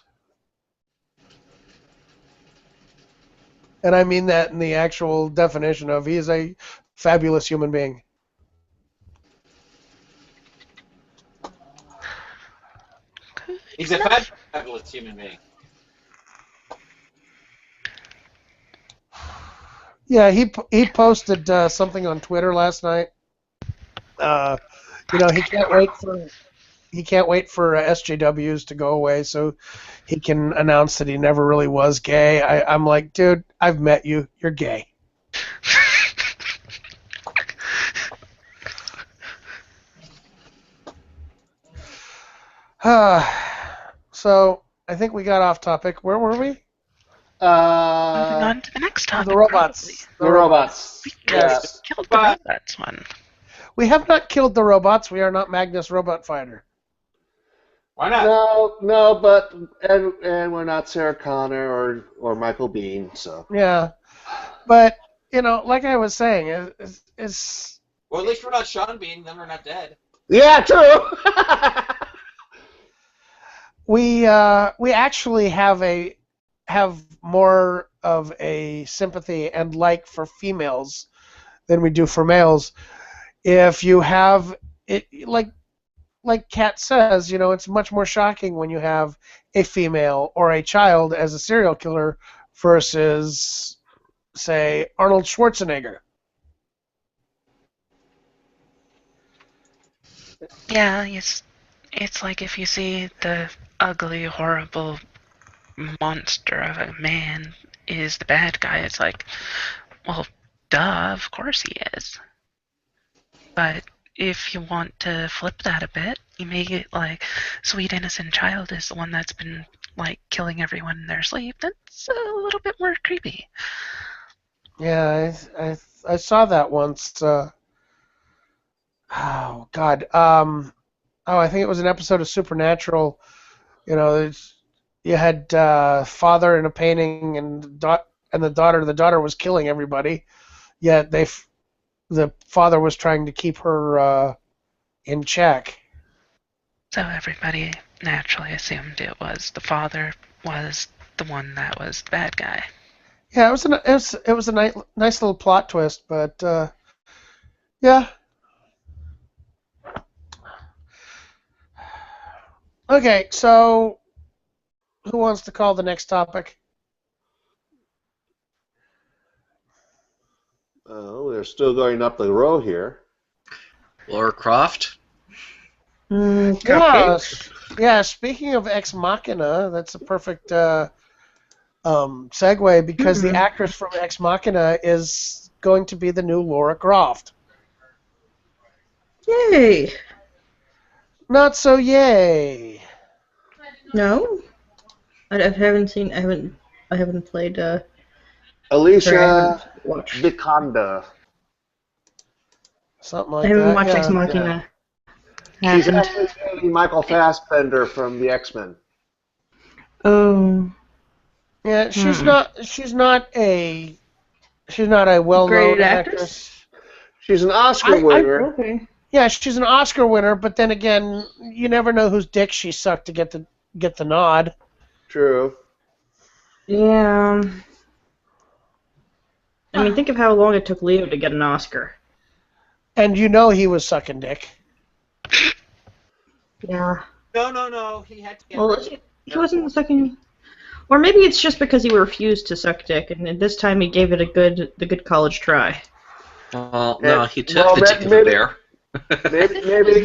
And I mean that in the actual definition of he is a fabulous human being. He's a fabulous human being. Yeah, he posted something on Twitter last night. He can't wait for SJWs to go away so he can announce that he never really was gay. I'm like, dude, I've met you. You're gay. So I think we got off topic. Where were we? Moving on to the next topic. The robots. The robots. We Yes. killed the robots one. We have not killed the robots. We are not Magnus Robot Fighter. Why not? No, but and we're not Sarah Connor or Michael Biehn, so. Yeah, but like I was saying, it's Well, at least we're not Sean Bean. Then we're not dead. Yeah, true. we actually have more of a sympathy and like for females than we do for males. If you have it, like Kat says, it's much more shocking when you have a female or a child as a serial killer versus, say, Arnold Schwarzenegger. Yeah, it's like if you see the ugly, horrible monster of a man is the bad guy, it's like, well, duh, of course he is. But if you want to flip that a bit, you make it like sweet innocent child is the one that's been like killing everyone in their sleep. That's a little bit more creepy. Yeah, I saw that once. Oh God. I think it was an episode of Supernatural. You had father in a painting and the daughter. The daughter was killing everybody. Yet the father was trying to keep her in check. So everybody naturally assumed it was the father was the one that was the bad guy. Yeah, it was a nice little plot twist, but yeah. Okay, so who wants to call the next topic? Oh, they're still going up the row here. Laura Croft. Yeah, yeah. Speaking of Ex Machina, that's a perfect segue because the actress from Ex Machina is going to be the new Laura Croft. Yay! Not so yay. No, I haven't seen. I haven't played. Sorry, I Alicia haven't watched. Vikander. Something I like haven't that. watched Yeah. Ex Machina. She's Haven't. actually dating Michael Fassbender from the X-Men. Oh. Yeah, she's not a well-known Great actress. She's an Oscar winner. Okay. Yeah, she's an Oscar winner, but then again, you never know whose dick she sucked to get the nod. True. Yeah. I mean, think of how long it took Leo to get an Oscar. And you know he was sucking dick. Yeah. No. He had to get. Well, he wasn't the second. Or maybe it's just because he refused to suck dick, and this time he gave it the good college try. Well, no, he took the dick of a bear. maybe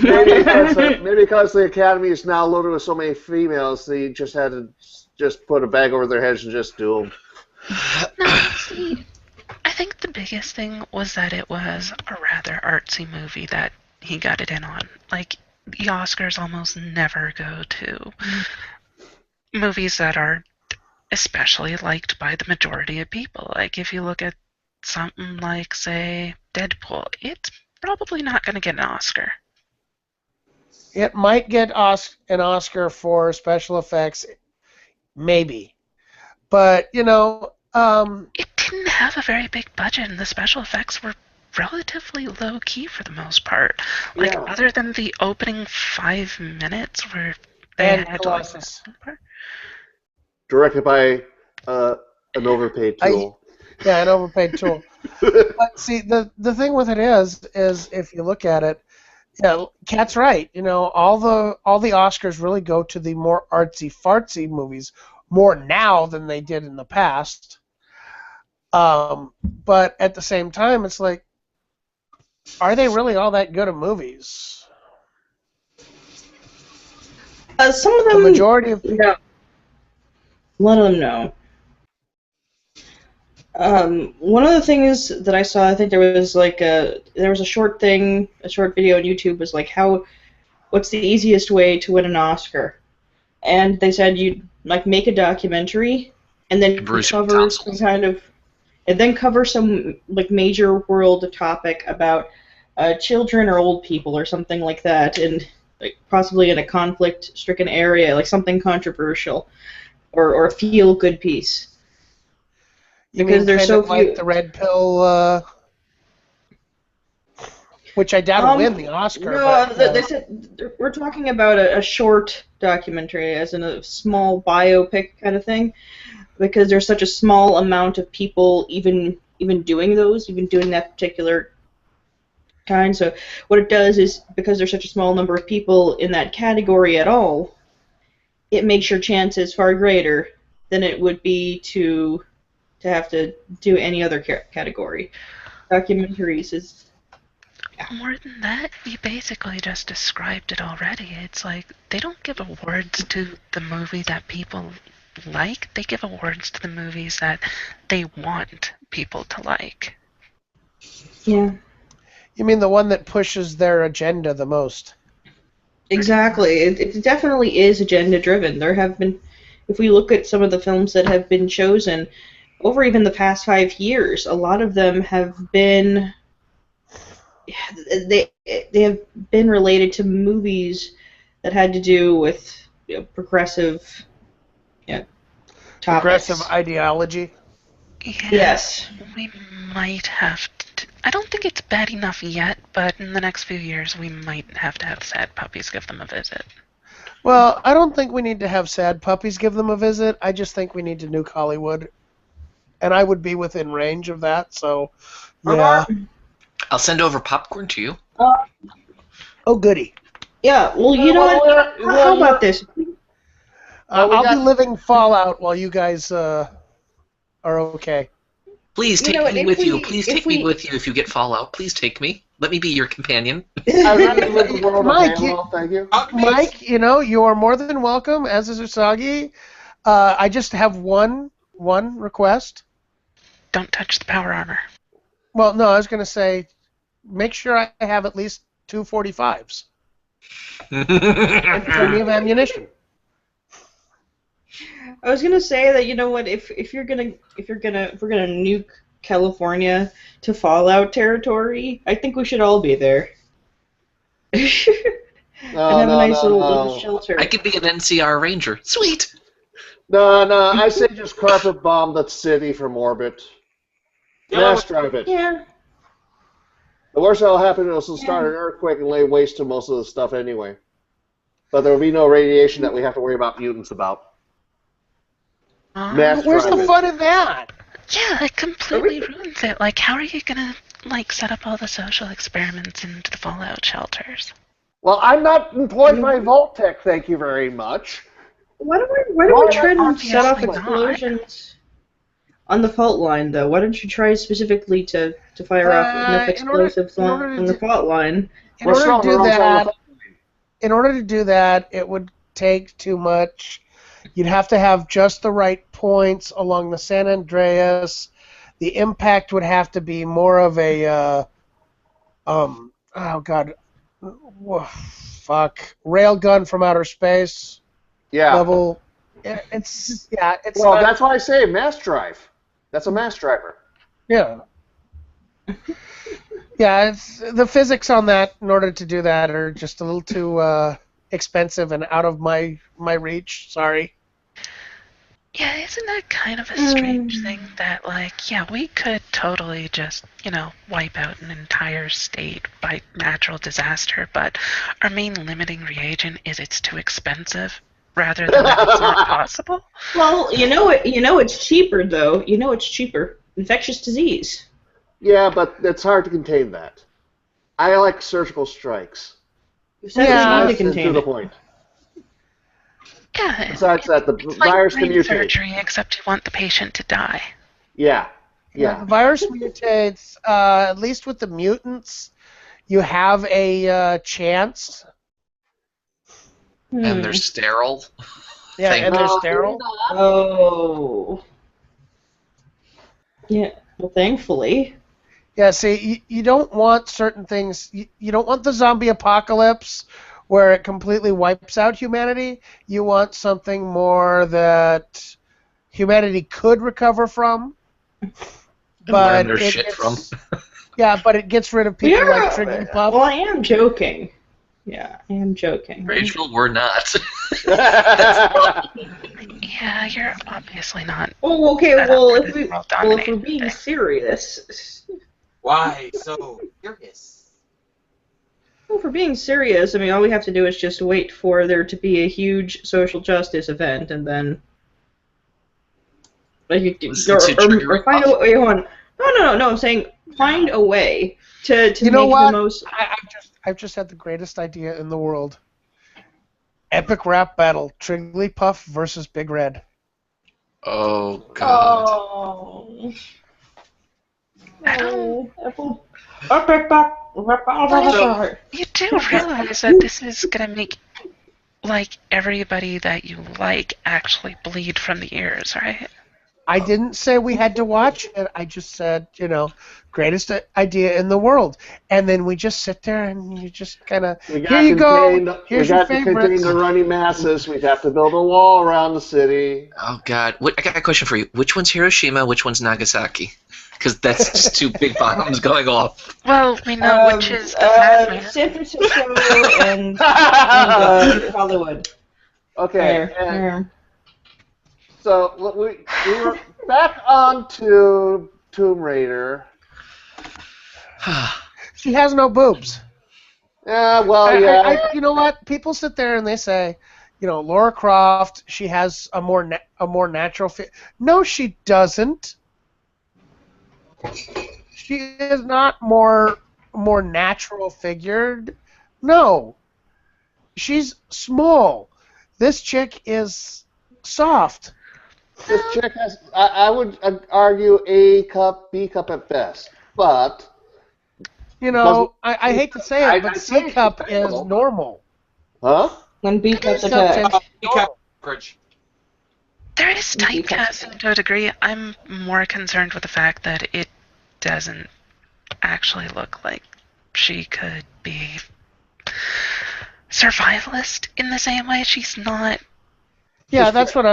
because the Academy is now loaded with so many females, they just had to just put a bag over their heads and just do them. No, see, I think the biggest thing was that it was a rather artsy movie that he got it in on. Like, the Oscars almost never go to movies that are especially liked by the majority of people. Like, if you look at something like, say, Deadpool, it's probably not going to get an Oscar. It might get an Oscar for special effects, maybe. But, It didn't have a very big budget, and the special effects were relatively low-key for the most part. Like, Yeah. other than the opening 5 minutes where they and had Colossus. Directed by an overpaid tool. Yeah, an overpaid tool. But see, the thing with it is if you look at it, yeah, Kat's right. All the Oscars really go to the more artsy fartsy movies more now than they did in the past. But at the same time, it's like, are they really all that good at movies? Some of them. The majority of people. No. One of them, no. One of the things that I saw, I think there was a short video on YouTube was like what's the easiest way to win an Oscar? And they said you'd like make a documentary and then cover some like major world topic about children or old people or something like that, and like possibly in a conflict-stricken area, like something controversial or a feel-good piece. Because they're so few. Like the Red Pill, which I doubt will win the Oscar. No, but, they said we're talking about a short documentary, as in a small biopic kind of thing, because there's such a small amount of people even doing that particular kind. So what it does is, because there's such a small number of people in that category at all, it makes your chances far greater than it would be to have to do any other category. Documentaries is... Yeah. More than that, you basically just described it already. It's like, they don't give awards to the movie that people like, they give awards to the movies that they want people to like. Yeah. You mean the one that pushes their agenda the most? Exactly. It definitely is agenda-driven. There have been, if we look at some of the films that have been chosen over even the past 5 years, a lot of them have been, they have been related to movies that had to do with progressive topics. Progressive ideology? Yeah, yes. We might have to... I don't think it's bad enough yet, but in the next few years we might have to have Sad Puppies give them a visit. Well, I don't think we need to have Sad Puppies give them a visit. I just think we need to nuke Hollywood. And I would be within range of that, so, yeah. I'll send over popcorn to you. Oh, goody. Yeah, well, you know what? How about this? I'll be living Fallout while you guys are okay. Please You take know what, me if with you. we- Please if take me we- with you if you get Fallout. Please take me. Let me be your companion. I really live in the world Mike, of Halo, thank you. Mike, you are more than welcome, as is Usagi. I just have one request. Don't touch the power armor. Well, no, I was going to say, make sure I have at least 2 45s and plenty of ammunition. I was gonna say that, you know what, if we're gonna nuke California to Fallout territory, I think we should all be there. And have a nice little shelter. I could be an NCR Ranger. Sweet. No, I say just carpet bomb that city from orbit. Mass drive it. Yeah. The worst that'll happen is it'll start an earthquake and lay waste to most of the stuff anyway. But there will be no radiation that we have to worry about mutants about. Mass Where's drive the it. fun in that? Yeah, it completely ruins it. Like, how are you gonna, like, set up all the social experiments into the Fallout shelters? Well, I'm not employed by Vault-Tec, thank you very much. Why don't we try to set off Obviously not. explosions on the fault line, though? Why don't you try specifically to fire off enough explosives on the fault line? In order to do that, it would take too much. You'd have to have just the right points along the San Andreas. The impact would have to be more of a railgun from outer space level. It's well, that's why I say mass drive. That's a mass driver. Yeah. Yeah, it's the physics on that. In order to do that, are just a little too expensive and out of my reach. Sorry. Yeah, isn't that kind of a strange thing that, like, yeah, we could totally just, wipe out an entire state by natural disaster, but our main limiting reagent is it's too expensive, rather than that it's not possible? Well, it's cheaper, though. It's cheaper. Infectious disease. Yeah, but it's hard to contain that. I like surgical strikes. Yeah, to the point. Yeah, Besides that, the it's virus like can brain mutate. surgery, except you want the patient to die. Yeah. The virus mutates. At least with the mutants, you have a chance. And they're sterile. Yeah, and they're sterile. Oh. Yeah. Well, thankfully. Yeah. See, you don't want certain things. You don't want the zombie apocalypse, where it completely wipes out humanity. You want something more that humanity could recover from, but learn their shit from. Yeah, but it gets rid of people like Jigglypuff. Well, I am joking. Yeah, I am joking. Rachel, we're not. Yeah, you're obviously not. Oh, okay. Well, if we're being thing. serious. Why so serious? Well, for being serious, I mean, all we have to do is just wait for there to be a huge social justice event, and then, like, or find a way on. No. I'm saying find a way to make the most. I've just had the greatest idea in the world. Epic rap battle: Jigglypuff versus Big Red. Oh God. Oh. You do realize that this is gonna make, like, everybody that you like actually bleed from the ears, right? I didn't say we had to watch it. I just said, greatest idea in the world. And then we just sit there and you just kind of, here you go. Here's your favorites. We got to contain the running masses. We'd have to build a wall around the city. Oh God. I got a question for you. Which one's Hiroshima? Which one's Nagasaki? Because that's just two big bombs going off. Well, we know which is the San Francisco and Hollywood. Okay. So we were back on to Tomb Raider. She has no boobs. Yeah, well, you know what? People sit there and they say, Lara Croft, she has a more natural fit. No, she doesn't. She is not more natural figured. No. She's small. This chick is soft. This chick has, I would argue A cup, B cup at best, but You doesn't. know, I hate to say it, but I'd C say she's cup is playable. normal. Huh? When B C cups cup attack. tends to be Become normal. average. There is Maybe typecasting to a degree. I'm more concerned with the fact that it doesn't actually look like she could be survivalist in the same way. She's not. Yeah, She's that's what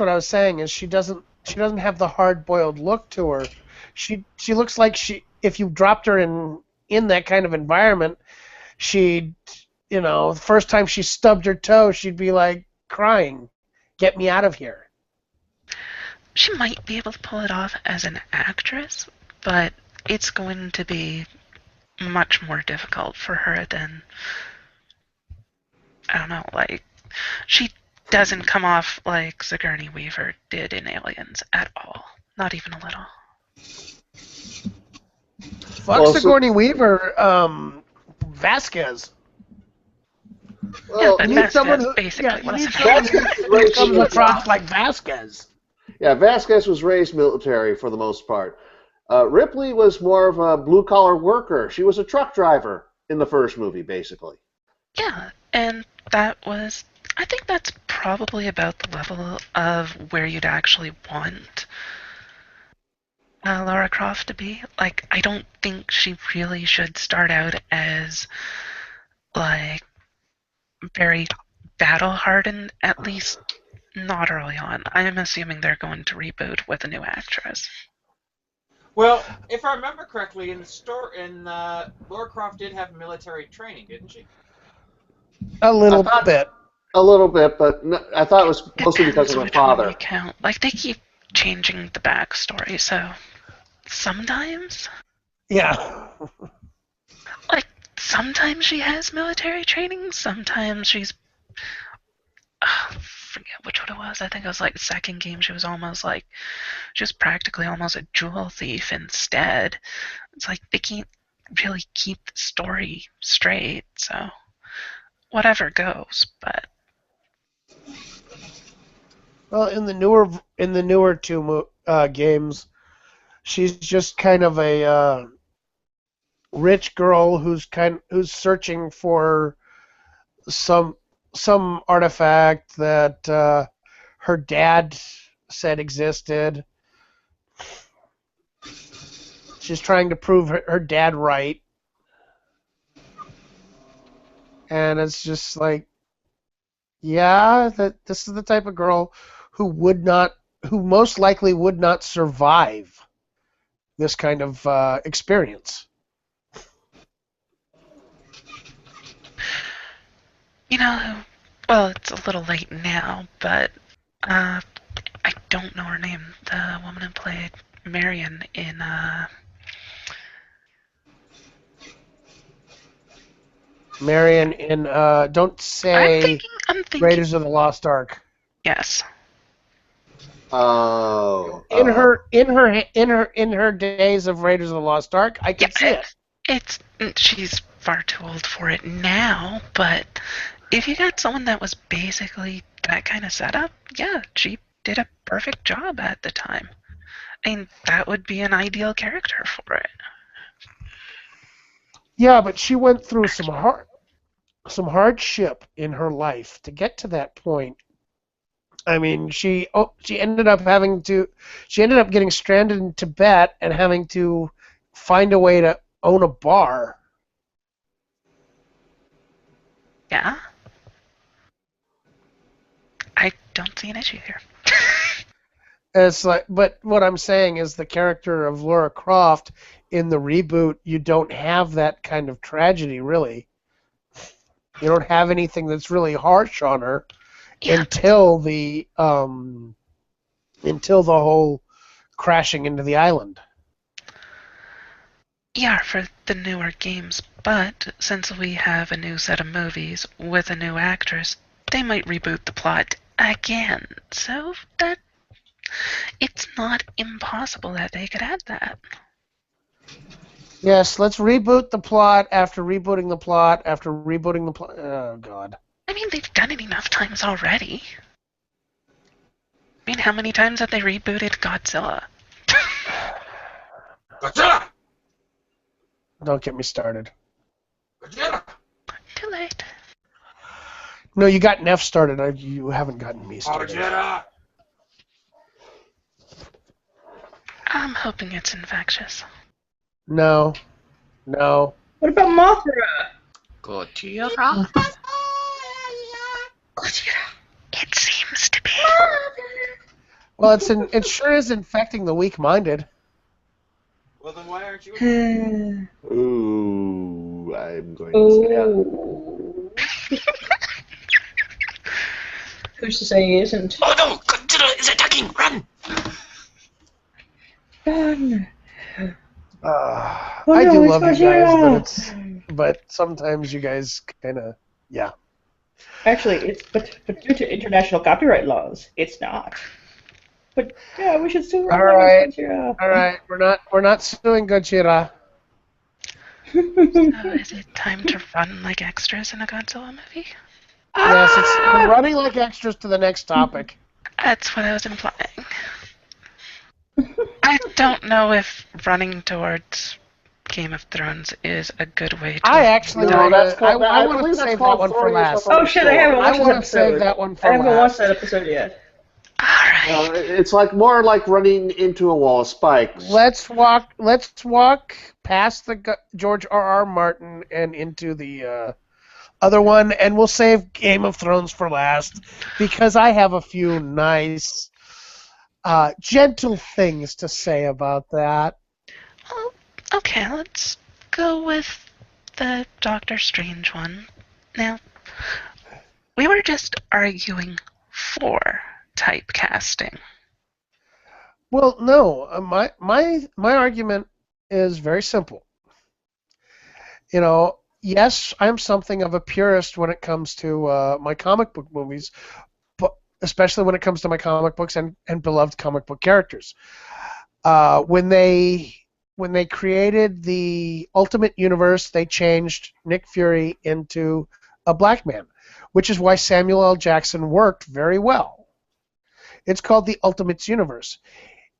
I was saying. Is she doesn't have the hard boiled look to her. She looks like if you dropped her in that kind of environment, she'd the first time she stubbed her toe, she'd be like crying, "Get me out of here." She might be able to pull it off as an actress, but it's going to be much more difficult for her than, I don't know, like, she doesn't come off like Sigourney Weaver did in Aliens at all. Not even a little. Fuck Well, Sigourney Weaver, Vasquez. Yeah, Well, but You need someone Vasquez who basically you need wasn't. someone Vasquez who raised comes military. across like Vasquez. Yeah, Vasquez was raised military for the most part. Ripley was more of a blue collar worker. She was a truck driver in the first movie, basically. Yeah, and that was. I think that's probably about the level of where you'd actually want Lara Croft to be. Like, I don't think she really should start out as, like, very battle hardened, at least not early on. I'm assuming they're going to reboot with a new actress. Well, if I remember correctly, in the store, Lara Croft did have military training, didn't she? A little I thought- bit. A little bit, but I thought it was mostly because Depends of her which one you father. count. Like, they keep changing the backstory, so sometimes, Yeah. like, sometimes she has military training, sometimes she's. I forget which one it was. I think it was like the second game. She was almost like, she was practically almost a jewel thief instead. It's like they can't really keep the story straight, so whatever goes. But Well, in the newer two games, she's just kind of a rich girl who's searching for some artifact that her dad said existed. She's trying to prove her dad right, and it's just like, yeah, that this is the type of girl who most likely would not survive this kind of experience. you know, well, it's a little late now, but I don't know her name. The woman who played Marion in Marion in don't say I'm thinking. Raiders of the Lost Ark. Yes. Oh. In her days of Raiders of the Lost Ark, I can see it. She's far too old for it now, but if you got someone that was basically that kind of setup, yeah, she did a perfect job at the time. I mean, that would be an ideal character for it. Yeah, but she went through some hardship in her life to get to that point. I mean, she ended up getting stranded in Tibet and having to find a way to own a bar. Yeah. I don't see an issue here. It's like, but what I'm saying is the character of Lara Croft in the reboot, you don't have that kind of tragedy, really. You don't have anything that's really harsh on her until the whole crashing into the island. Yeah, for the newer games, but since we have a new set of movies with a new actress, they might reboot the plot again. So that it's not impossible that they could add that. Yes, let's reboot the plot after rebooting the plot after rebooting the plot. Oh, God. I mean, they've done it enough times already. I mean, how many times have they rebooted Godzilla? Godzilla! Don't get me started. Godzilla! Too late. No, you got Neff started. You haven't gotten me started. Godzilla! I'm hoping it's infectious. No. What about Mothra? Gojira. It seems to be. Well, it sure is infecting the weak-minded. Well, then why aren't you? Ooh, I'm going to say Oh. Who's to say he isn't? Oh no! Godzilla is attacking! Run! Run. I Oh, no, do it's love you Godzilla. guys, but sometimes you guys kind of, yeah. Actually, but due to international copyright laws, it's not. But yeah, we should still run All right. Godzilla. All right, we're not suing Gojira. So is it time to run like extras in a Godzilla movie? Yes, we're running like extras to the next topic. That's what I was implying. I don't know if running towards Game of Thrones is a good way to. I actually No, want that's to. called- I I want to believe that's save called that one for throwing last. yourself Oh shit, I haven't I watched that want to episode. save that one for I haven't last. watched that episode yet. Alright. It's like more like running into a wall of spikes. Let's walk past the George R.R. Martin and into the other one, and we'll save Game of Thrones for last because I have a few nice, gentle things to say about that. Well, okay, let's go with the Doctor Strange one. Now, we were just arguing for typecasting. Well, no, my argument is very simple. You know, yes, I'm something of a purist when it comes to my comic book movies, but especially when it comes to my comic books and beloved comic book characters. When they created the Ultimate Universe, they changed Nick Fury into a black man, which is why Samuel L. Jackson worked very well. It's called the Ultimates Universe.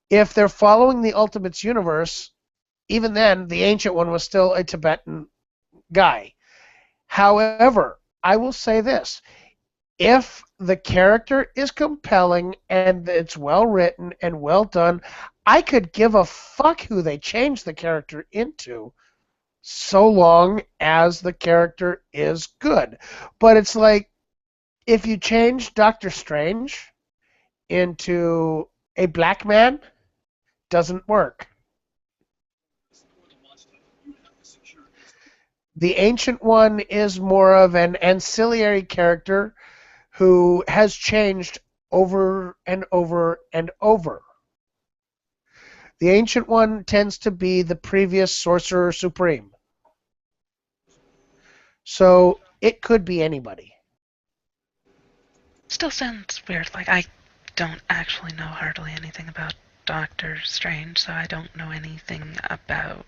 If they're following the Ultimates Universe, even then, the Ancient One was still a Tibetan guy. However, I will say this. If the character is compelling and it's well written and well done, I could give a fuck who they change the character into so long as the character is good. But it's like if you change Doctor Strange into a black man, doesn't work. The Ancient One is more of an ancillary character who has changed over and over and over. The Ancient One tends to be the previous Sorcerer Supreme. So it could be anybody. Still sounds weird. Like, I don't actually know hardly anything about Doctor Strange, so I don't know anything about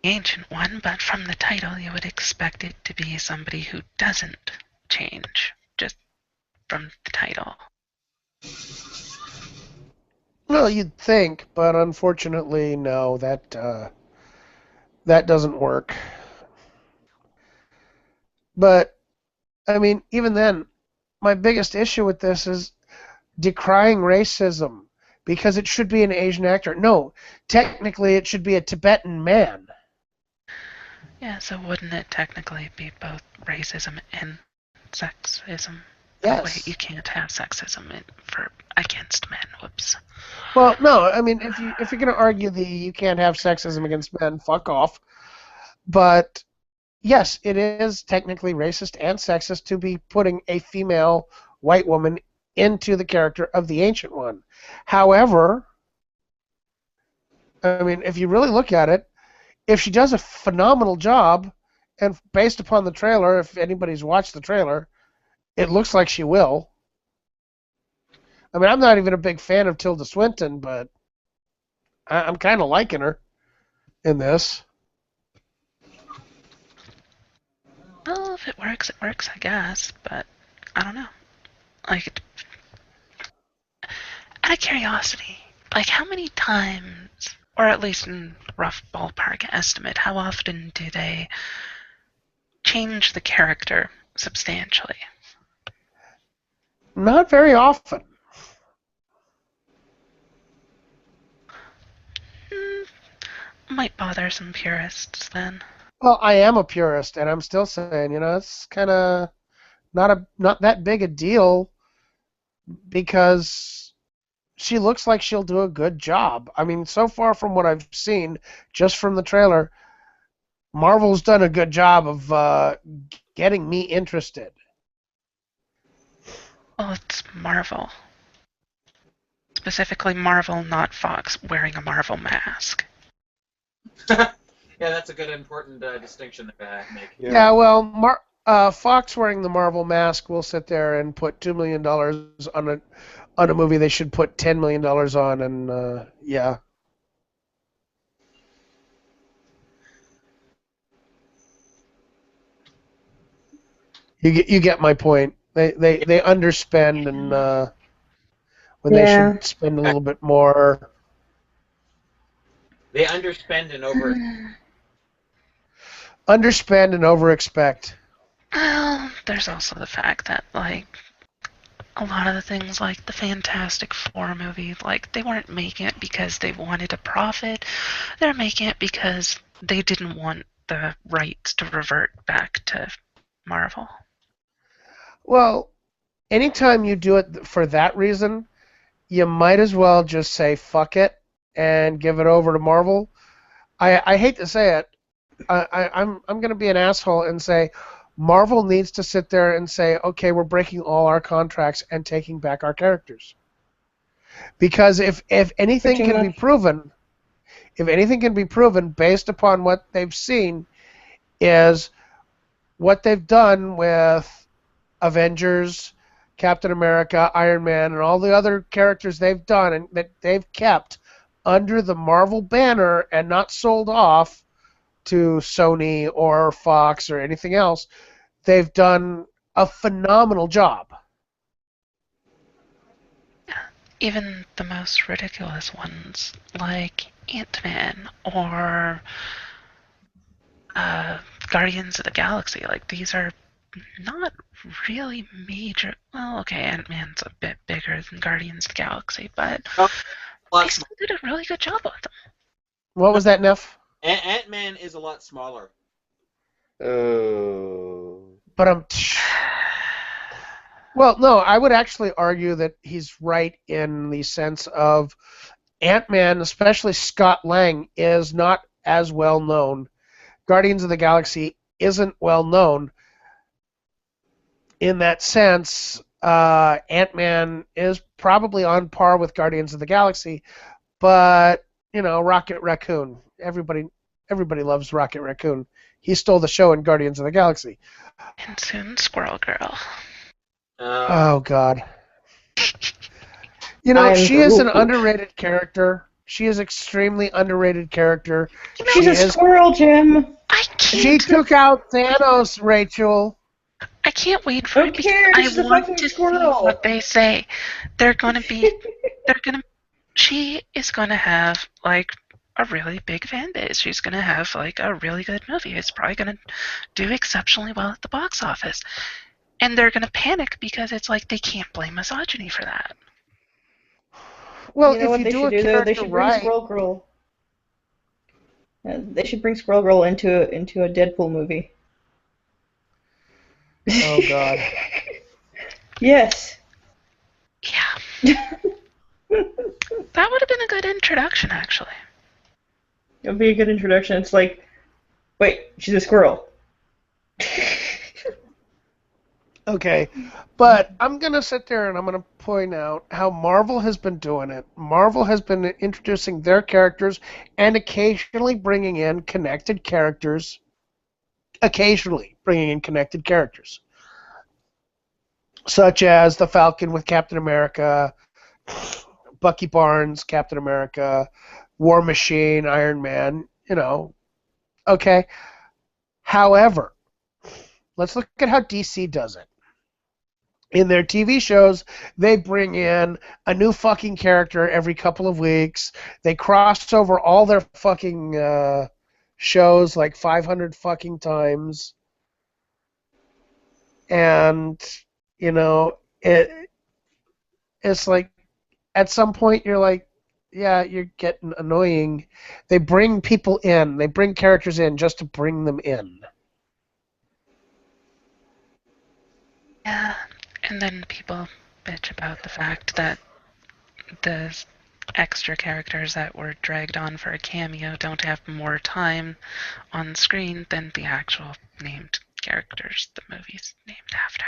the Ancient One, but from the title you would expect it to be somebody who doesn't change, just from the title. Well, you'd think, but unfortunately, no, that doesn't work. But, I mean, even then, my biggest issue with this is decrying racism because it should be an Asian actor. No, technically it should be a Tibetan man. Yeah, so wouldn't it technically be both racism and sexism? Yes. Wait, you can't have sexism against men. Whoops. Well, no, I mean, if you're going to argue you can't have sexism against men, fuck off. But yes, it is technically racist and sexist to be putting a female white woman into the character of the Ancient One. However, I mean, if you really look at it, if she does a phenomenal job, and based upon the trailer, if anybody's watched the trailer, it looks like she will. I mean, I'm not even a big fan of Tilda Swinton, but I'm kind of liking her in this. Well, if it works, I guess. But I don't know. Like, Out of curiosity, like how many times, or at least in rough ballpark estimate, how often do they change the character substantially? Not very often. Might bother some purists then. Well, I am a purist, and I'm still saying, it's kind of not that big a deal because she looks like she'll do a good job. I mean, so far from what I've seen, just from the trailer, Marvel's done a good job of getting me interested. Oh, it's Marvel. Specifically Marvel, not Fox, wearing a Marvel mask. Yeah, that's a good important distinction to make. Yeah, well, Fox wearing the Marvel mask will sit there and put $2 million on a movie they should put $10 million on, and yeah. You get my point. They underspend, and when they should spend a little bit more. They underspend and over. Underspend and overexpect. Well, there's also the fact that, like, a lot of the things like the Fantastic Four movie, like, they weren't making it because they wanted a profit. They're making it because they didn't want the rights to revert back to Marvel. Well, anytime you do it for that reason, you might as well just say fuck it and give it over to Marvel. I hate to say it. I'm going to be an asshole and say Marvel needs to sit there and say, okay, we're breaking all our contracts and taking back our characters. Because if anything can be proven, based upon what they've seen, is what they've done with Avengers, Captain America, Iron Man, and all the other characters they've done and that they've kept under the Marvel banner and not sold off to Sony or Fox or anything else, they've done a phenomenal job. Even the most ridiculous ones, like Ant-Man or Guardians of the Galaxy, like, these are not really major. Well, okay, Ant-Man's a bit bigger than Guardians of the Galaxy, but they still did a really good job with them. What was that, Neff? Ant-Man is a lot smaller. Oh. But well, no, I would actually argue that he's right in the sense of Ant-Man, especially Scott Lang, is not as well known. Guardians of the Galaxy isn't well known. In that sense, Ant-Man is probably on par with Guardians of the Galaxy, but Rocket Raccoon. Everybody loves Rocket Raccoon. He stole the show in Guardians of the Galaxy. And soon Squirrel Girl. Oh, God. She is an underrated character. She is extremely underrated character. She's a squirrel, Jim. She took out Thanos, Rachel. I can't wait for it because I want to see what they say. She is gonna have, like, a really big fan base. She's gonna have, like, a really good movie. It's probably gonna do exceptionally well at the box office. And they're gonna panic because it's like they can't blame misogyny for that. Well, if you do a character they should bring Squirrel Girl. They should bring Squirrel Girl into a Deadpool movie. Oh, God. Yes. Yeah. That would have been a good introduction, actually. It would be a good introduction. It's like, wait, she's a squirrel. Okay, but I'm going to sit there and I'm going to point out how Marvel has been doing it. Marvel has been introducing their characters and occasionally bringing in connected characters. Such as the Falcon with Captain America, Bucky Barnes, Captain America, War Machine, Iron Man, Okay. However, let's look at how DC does it. in their TV shows, they bring in a new fucking character every couple of weeks. They cross over all their fucking shows like 500 fucking times. And, you know, it's like at some point you're like, yeah, you're getting annoying. They bring people in. They bring characters in just to bring them in. Yeah, and then people bitch about the fact that the extra characters that were dragged on for a cameo don't have more time on screen than the actual named characters the movie's named after.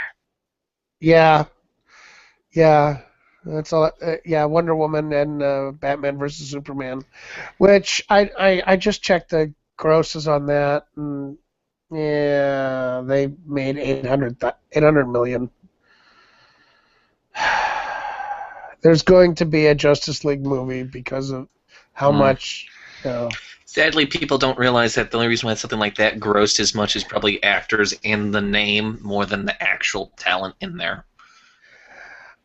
Yeah, yeah. That's all. Yeah, Wonder Woman and Batman versus Superman, which I just checked the grosses on that, and yeah, they made 800 million. There's going to be a Justice League movie because of how much. Sadly, people don't realize that the only reason why something like that grossed as much is probably actors and the name more than the actual talent in there.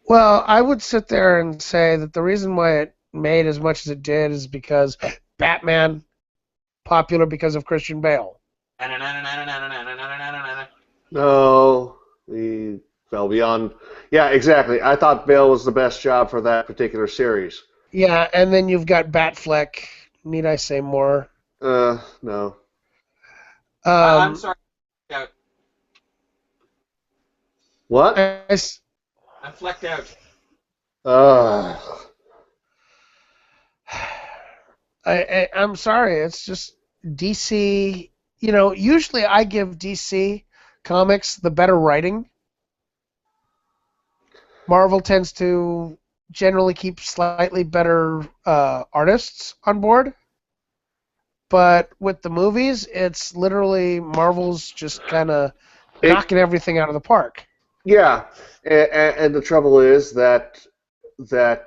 Well, I would sit there and say that the reason why it made as much as it did is because Batman, popular because of Christian Bale. No, he fell beyond. Yeah, exactly. I thought Bale was the best job for that particular series. Yeah, and then you've got Batfleck. Need I say more? No. I'm sorry. What? I'm flecked out. I'm sorry. It's just DC. You know, usually I give DC comics the better writing. Marvel tends to generally keep slightly better artists on board. But with the movies, it's literally Marvel's just kind of knocking everything out of the park. Yeah, and the trouble is that they're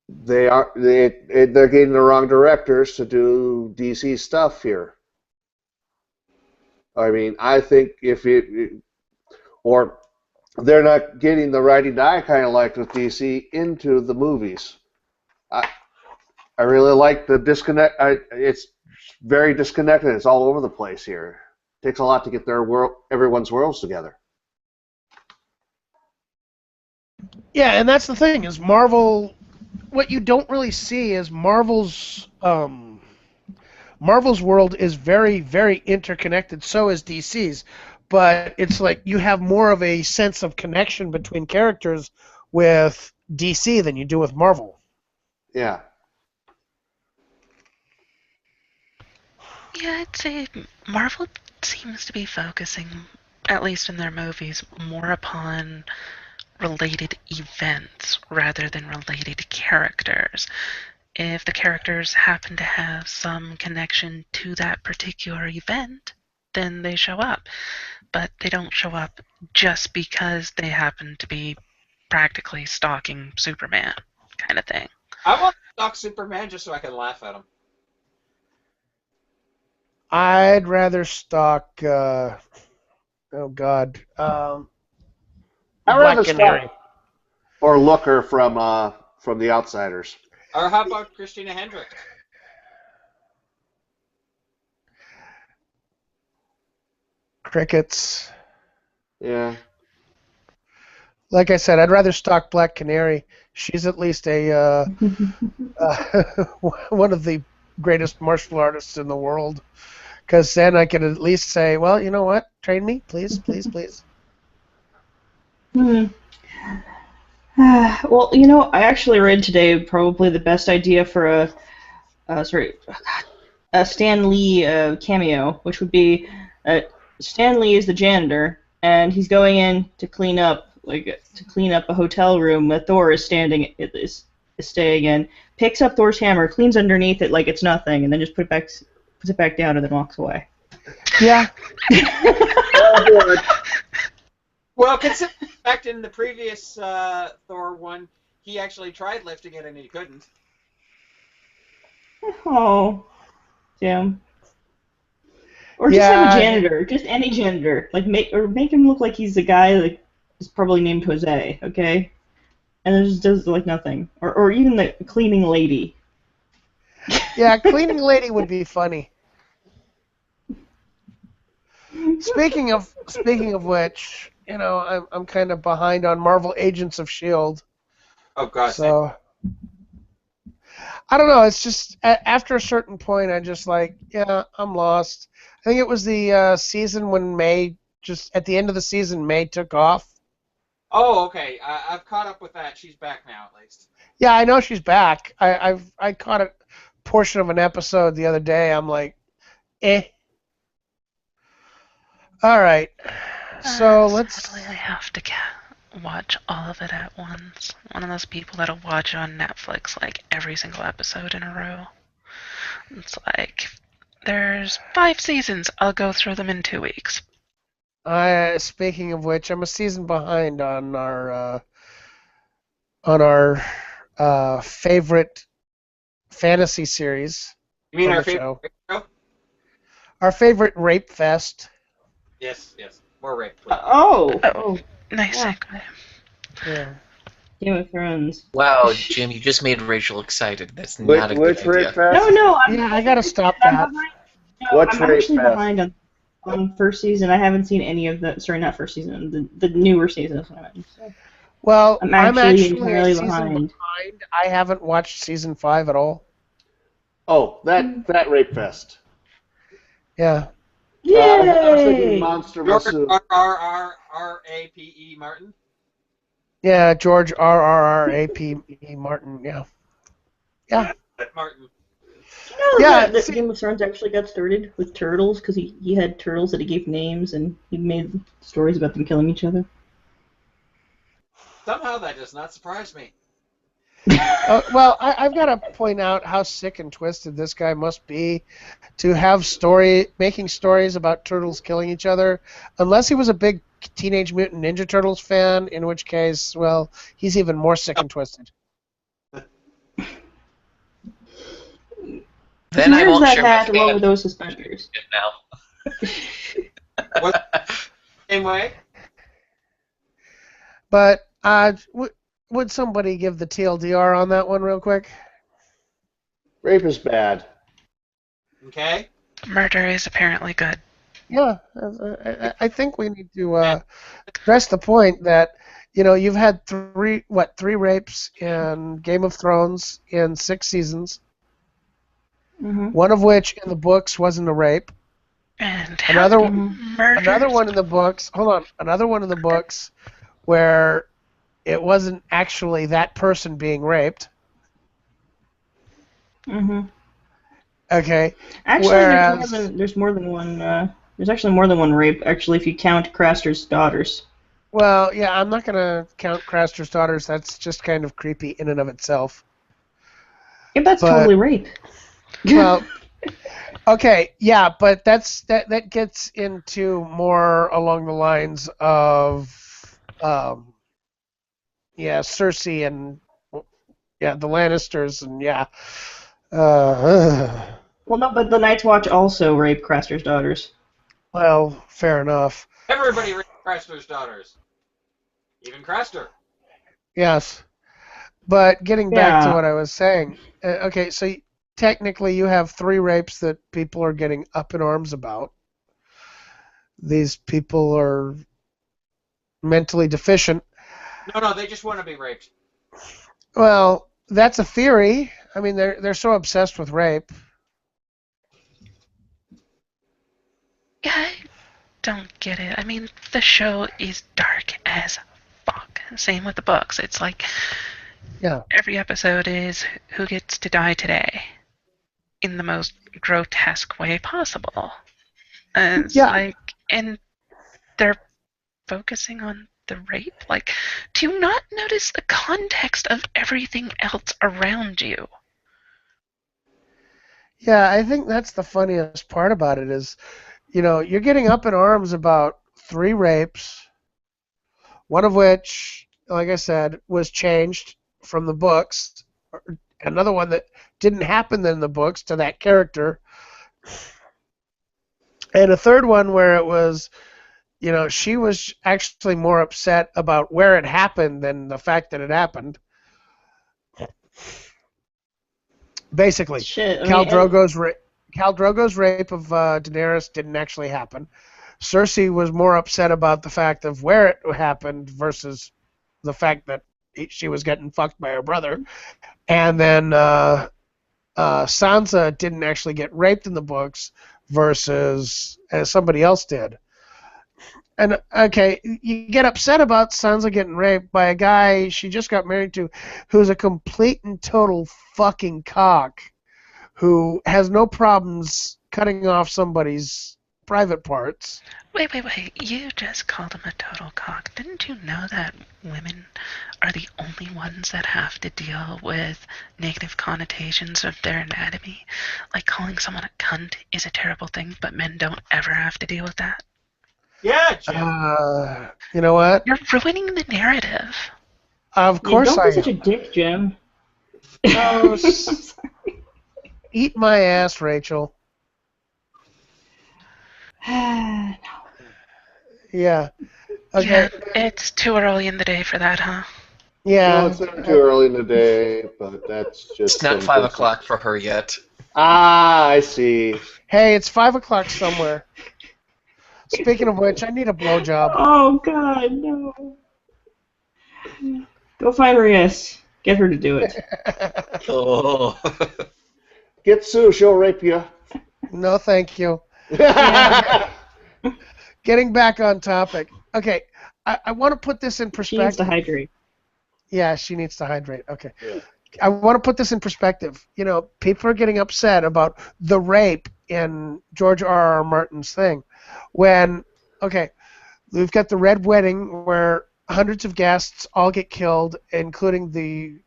getting the wrong directors to do DC stuff here. I mean, I think or they're not getting the writing that I kind of liked with DC into the movies. I really like the disconnect. It's very disconnected. It's all over the place here. It takes a lot to get everyone's worlds together. Yeah, and that's the thing is Marvel. What you don't really see is Marvel's world is very, very interconnected. So is DC's, but it's like you have more of a sense of connection between characters with DC than you do with Marvel. Yeah. Yeah, I'd say Marvel seems to be focusing, at least in their movies, more upon related events rather than related characters. If the characters happen to have some connection to that particular event, then they show up. But they don't show up just because they happen to be practically stalking Superman, kind of thing. I want to stalk Superman just so I can laugh at him. I'd rather stalk. Oh God. I'd Black rather Canary. stalk or Looker from The Outsiders. Or how about Christina Hendricks? Crickets. Yeah. Like I said, I'd rather stalk Black Canary. She's at least a one of the greatest martial artists in the world. Because then I could at least say, well, you know what? Train me, please, please, please. Well, I actually read today probably the best idea for a Stan Lee cameo, which would be Stan Lee is the janitor, and he's going in to clean up a hotel room that Thor is staying in. Picks up Thor's hammer, cleans underneath it like it's nothing, and then just puts it back down, and then walks away. Yeah. Well, consider the fact in the previous Thor one, he actually tried lifting it and he couldn't. Oh, damn. Or just have a janitor, just any janitor. Make him look like he's the guy is probably named Jose, okay? And it just does like nothing. Or even the cleaning lady. Yeah, cleaning lady would be funny. Speaking of which, I'm kind of behind on Marvel Agents of Shield. Oh God. So I don't know. It's just after a certain point, I just like, yeah, I'm lost. I think it was the season when May, just at the end of the season, May took off. Oh, okay. I've caught up with that. She's back now, at least. Yeah, I know she's back. I caught a portion of an episode the other day. I'm like, eh. All right. So let's. Sadly, I have to watch all of it at once. One of those people that'll watch on Netflix like every single episode in a row. It's like there's 5 seasons. I'll go through them in 2 weeks. Speaking of which, I'm a season behind on our favorite fantasy series You mean on our the show. favorite show? Our favorite Rape Fest. Yes. More rape, please. Oh. Nice Yeah. segue. Yeah. Game of Thrones. Wow, Jim, you just made Rachel excited. That's not a good Which Rape idea. Fest? No, Yeah, I gotta stop I'm that. behind. No, What's I'm Rape actually Fest? behind on first season. I haven't seen any of the. Sorry, not first season. The newer seasons. So. Well, I'm I'm actually actually a entirely season behind. behind. I haven't watched season 5 at all. Oh, that Rape Fest. Yeah. I was thinking Yay! Monster George Masu. R.R.R.A.P.E. Martin. Yeah, George R.R.R.A.P.E. Martin. Yeah. Yeah. Martin. You know Yeah, that see- Game of Thrones actually got started with turtles because he had turtles that he gave names and he made stories about them killing each other. Somehow that does not surprise me. Well, I've got to point out how sick and twisted this guy must be to have making stories about turtles killing each other, unless he was a big Teenage Mutant Ninja Turtles fan, in which case, well, he's even more sick and twisted. Then I Here's won't that share my hat along fan with those suspenders. now. Same way. But would somebody give the TLDR on that one real quick? Rape is bad. Okay. Murder is apparently good. Yeah, I think we need to stress the point that you've had three rapes in Game of Thrones in 6 seasons. Mm-hmm. One of which in the books wasn't a rape. And Another murder. another one in the books. Hold on, another one in the books where it wasn't actually that person being raped. Mm-hmm. Okay. Actually, Whereas, there's more than one. There's actually more than one rape. Actually, if you count Craster's daughters. well, yeah, I'm not gonna count Craster's daughters. That's just kind of creepy in and of itself. Yeah, that's But- totally rape. Well, okay, yeah, but that gets into more along the lines of Cersei and the Lannisters and Well, no, but the Night's Watch also raped Craster's daughters. well, fair enough. Everybody raped Craster's daughters. Even Craster. Yes. But getting back to Yeah. what I was saying, okay, so technically you have 3 rapes that people are getting up in arms about. These people are mentally deficient. No, they just want to be raped. Well, that's a theory. I mean, they're so obsessed with rape. I don't get it. I mean, the show is dark as fuck. Same with the books. It's like every episode is who gets to die today in the most grotesque way possible. And it's and they're focusing on the rape. Like, do you not notice the context of everything else around you? Yeah, I think that's the funniest part about it is, you're getting up in arms about 3 rapes, one of which, like I said, was changed from the books, another one that didn't happen in the books to that character, and a third one where it was she was actually more upset about where it happened than the fact that it happened. Basically, Shit. I Khal mean, and, Drogo's rape of Daenerys didn't actually happen. Cersei was more upset about the fact of where it happened versus the fact that she was getting fucked by her brother. And then Sansa didn't actually get raped in the books versus somebody else did. And okay, you get upset about Sansa getting raped by a guy she just got married to who's a complete and total fucking cock who has no problems cutting off somebody's private parts. Wait. You just called him a total cock. Didn't you know that women are the only ones that have to deal with negative connotations of their anatomy? Like calling someone a cunt is a terrible thing, but men don't ever have to deal with that. Yeah, Jim. You know what? You're ruining the narrative. Of course don't I be such a am. dick, Jim. Oh, eat my ass, Rachel. No. Yeah. Okay. Yeah, it's too early in the day for that, huh? Yeah. No, it's not too early in the day, but that's just It's not some 5 good o'clock stuff. for her yet. Ah, I see. Hey, it's 5 o'clock somewhere. Speaking of which, I need a blowjob. Oh God, no. Go find Marius. Get her to do it. Oh. Get Sue, she'll rape you. No, thank you. Getting back on topic. Okay, I want to put this in She needs to perspective. hydrate. Yeah, she needs to hydrate. Okay. Yeah. I want to put this in perspective. People are getting upset about the rape in George R.R. Martin's thing. When, okay, we've got the Red Wedding where hundreds of guests all get killed, including the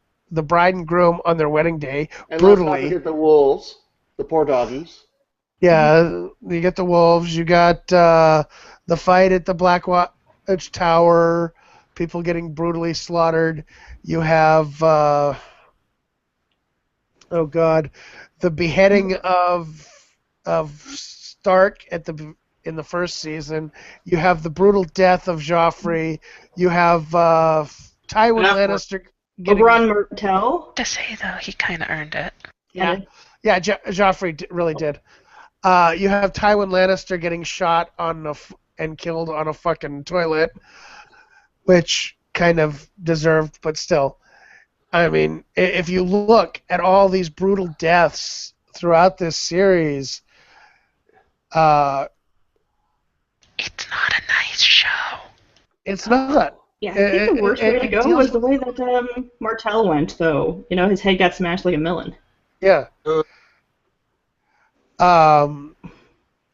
bride and groom on their wedding day, And let's not brutally. forget the wolves, the poor doggies. Yeah, you get the wolves. You got the fight at the Blackwatch Tower, people getting brutally slaughtered. You have, oh God, the beheading of Stark in the first season. You have the brutal death of Joffrey. You have Tywin Enough Lannister getting. Oberyn Martell. To say, though, he kind of earned it. Yeah, Joffrey really did. You have Tywin Lannister getting shot and killed on a fucking toilet, which kind of deserved, but still. I mean, if you look at all these brutal deaths throughout this series, It's not a nice show. it's not. Yeah, I think the worst way to go was the way that Martell went, though. His head got smashed like a melon. Yeah.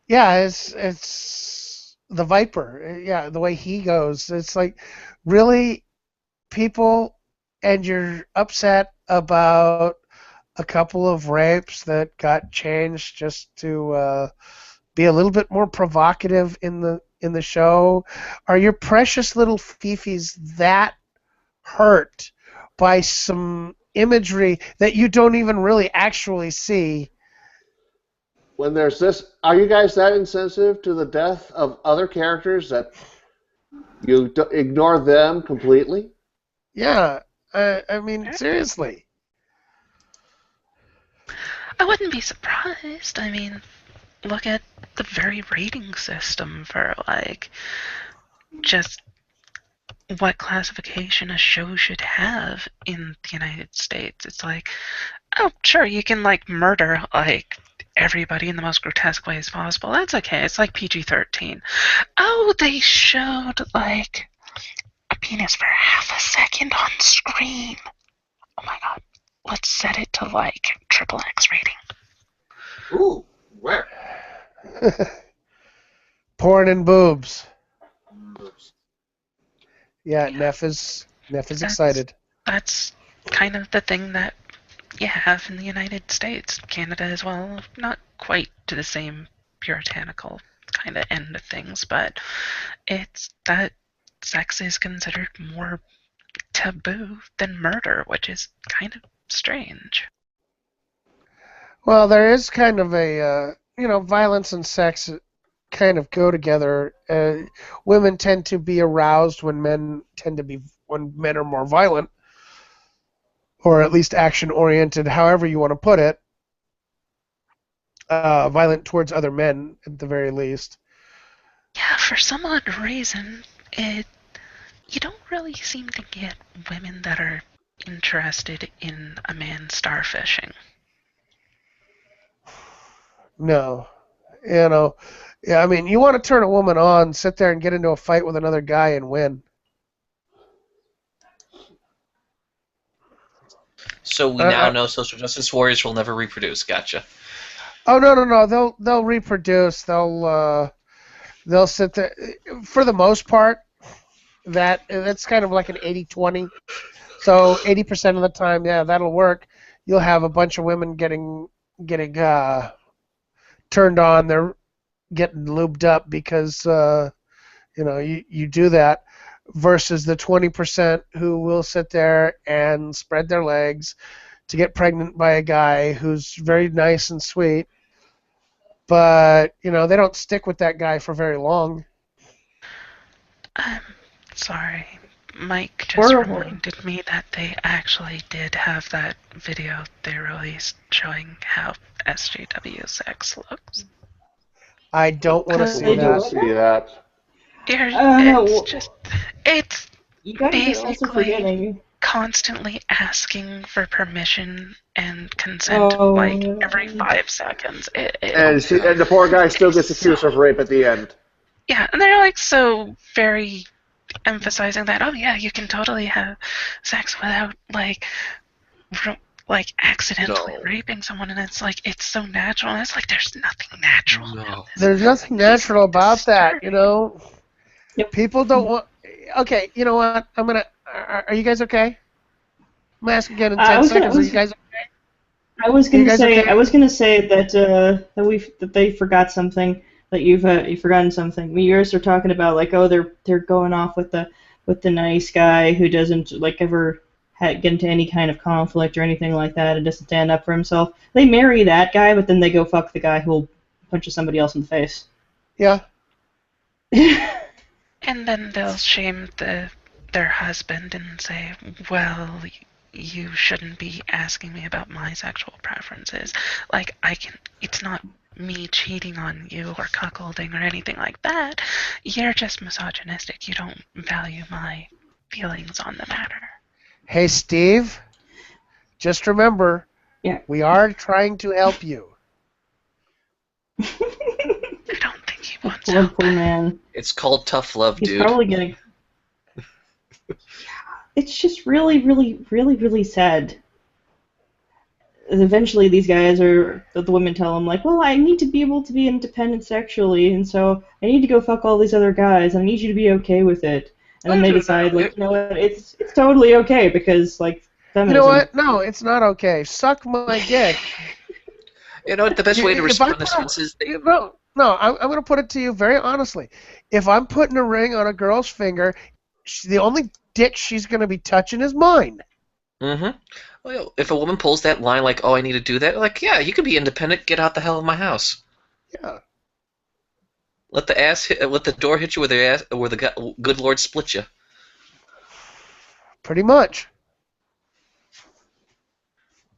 Yeah, it's the Viper. Yeah, the way he goes. It's like, really, people, and you're upset about a couple of rapes that got changed just to be a little bit more provocative in the show. Are your precious little fifis that hurt by some imagery that you don't even really actually see? When there's this, are you guys that insensitive to the death of other characters that you ignore them completely? Yeah, I mean, seriously. I wouldn't be surprised. I mean, look at the very rating system for, like, just what classification a show should have in the United States. It's like, oh, sure, you can, like, murder, like, everybody in the most grotesque ways possible. That's okay. It's like PG-13. Oh, they showed, like, a penis for half a second on screen. Oh my God. Let's set it to, like, XXX rating. Ooh, where? Porn and boobs. Yeah, Neff is excited. That's kind of the thing that you have in the United States. Canada as well. Not quite to the same puritanical kind of end of things, but it's that sex is considered more taboo than murder, which is kind of strange. Well, there is kind of a, violence and sex kind of go together. Women tend to be aroused when men are more violent, or at least action oriented, however you want to put it. Violent towards other men, at the very least. Yeah, for some odd reason, you don't really seem to get women that are interested in a man starfishing. No. Yeah, I mean, you want to turn a woman on, sit there and get into a fight with another guy and win. So we now know social justice warriors will never reproduce. Gotcha. Oh no! They'll reproduce. They'll sit there. For the most part, that's kind of like an 80-20. So 80% of the time, yeah, that'll work. You'll have a bunch of women getting turned on. They're getting lubed up because you do that. Versus the 20% who will sit there and spread their legs to get pregnant by a guy who's very nice and sweet, but they don't stick with that guy for very long. I'm sorry. Mike just reminded me that they actually did have that video they released showing how SJW sex looks. I don't want to see that. It's you guys are also basically forgetting. constantly asking for permission and consent every 5 seconds. And the poor guy still gets accused of rape at the end. Yeah, and they're like so very emphasizing that, oh yeah, you can totally have sex without accidentally raping someone, and it's like it's so natural, and it's like there's nothing natural about this. There's nothing natural about that, Yep. People don't want. Okay, you know what? Are you guys okay? I'm gonna ask again in 10 seconds. Are you guys okay? I was gonna say that they forgot something. That you've forgotten something. You guys are talking about like, oh, they're going off with the nice guy who doesn't like ever get into any kind of conflict or anything like that and doesn't stand up for himself. They marry that guy, but then they go fuck the guy who'll punch somebody else in the face. Yeah. And then they'll shame their husband and say, well, you shouldn't be asking me about my sexual preferences. Like, it's not me cheating on you or cuckolding or anything like that. You're just misogynistic. You don't value my feelings on the matter. Hey, Steve, just remember, we are trying to help you. I don't think he wants help. Poor man. It's called tough love, dude. He's probably getting... It's just really, really, really, really sad. Eventually, these guys the women tell him, like, well, I need to be able to be independent sexually, and so I need to go fuck all these other guys, and I need you to be okay with it. And then they decide, like, you know what, it's totally okay, because, like, feminism. You know what? No, it's not okay. Suck my dick. You know what, the best way to respond to this is... No, I'm going to put it to you very honestly. If I'm putting a ring on a girl's finger, the only dick she's going to be touching is mine. Mm-hmm. Well, if a woman pulls that line like, oh, I need to do that, like, yeah, you can be independent, get out the hell of my house. Yeah. Let the door hit you where the good Lord split you. Pretty much.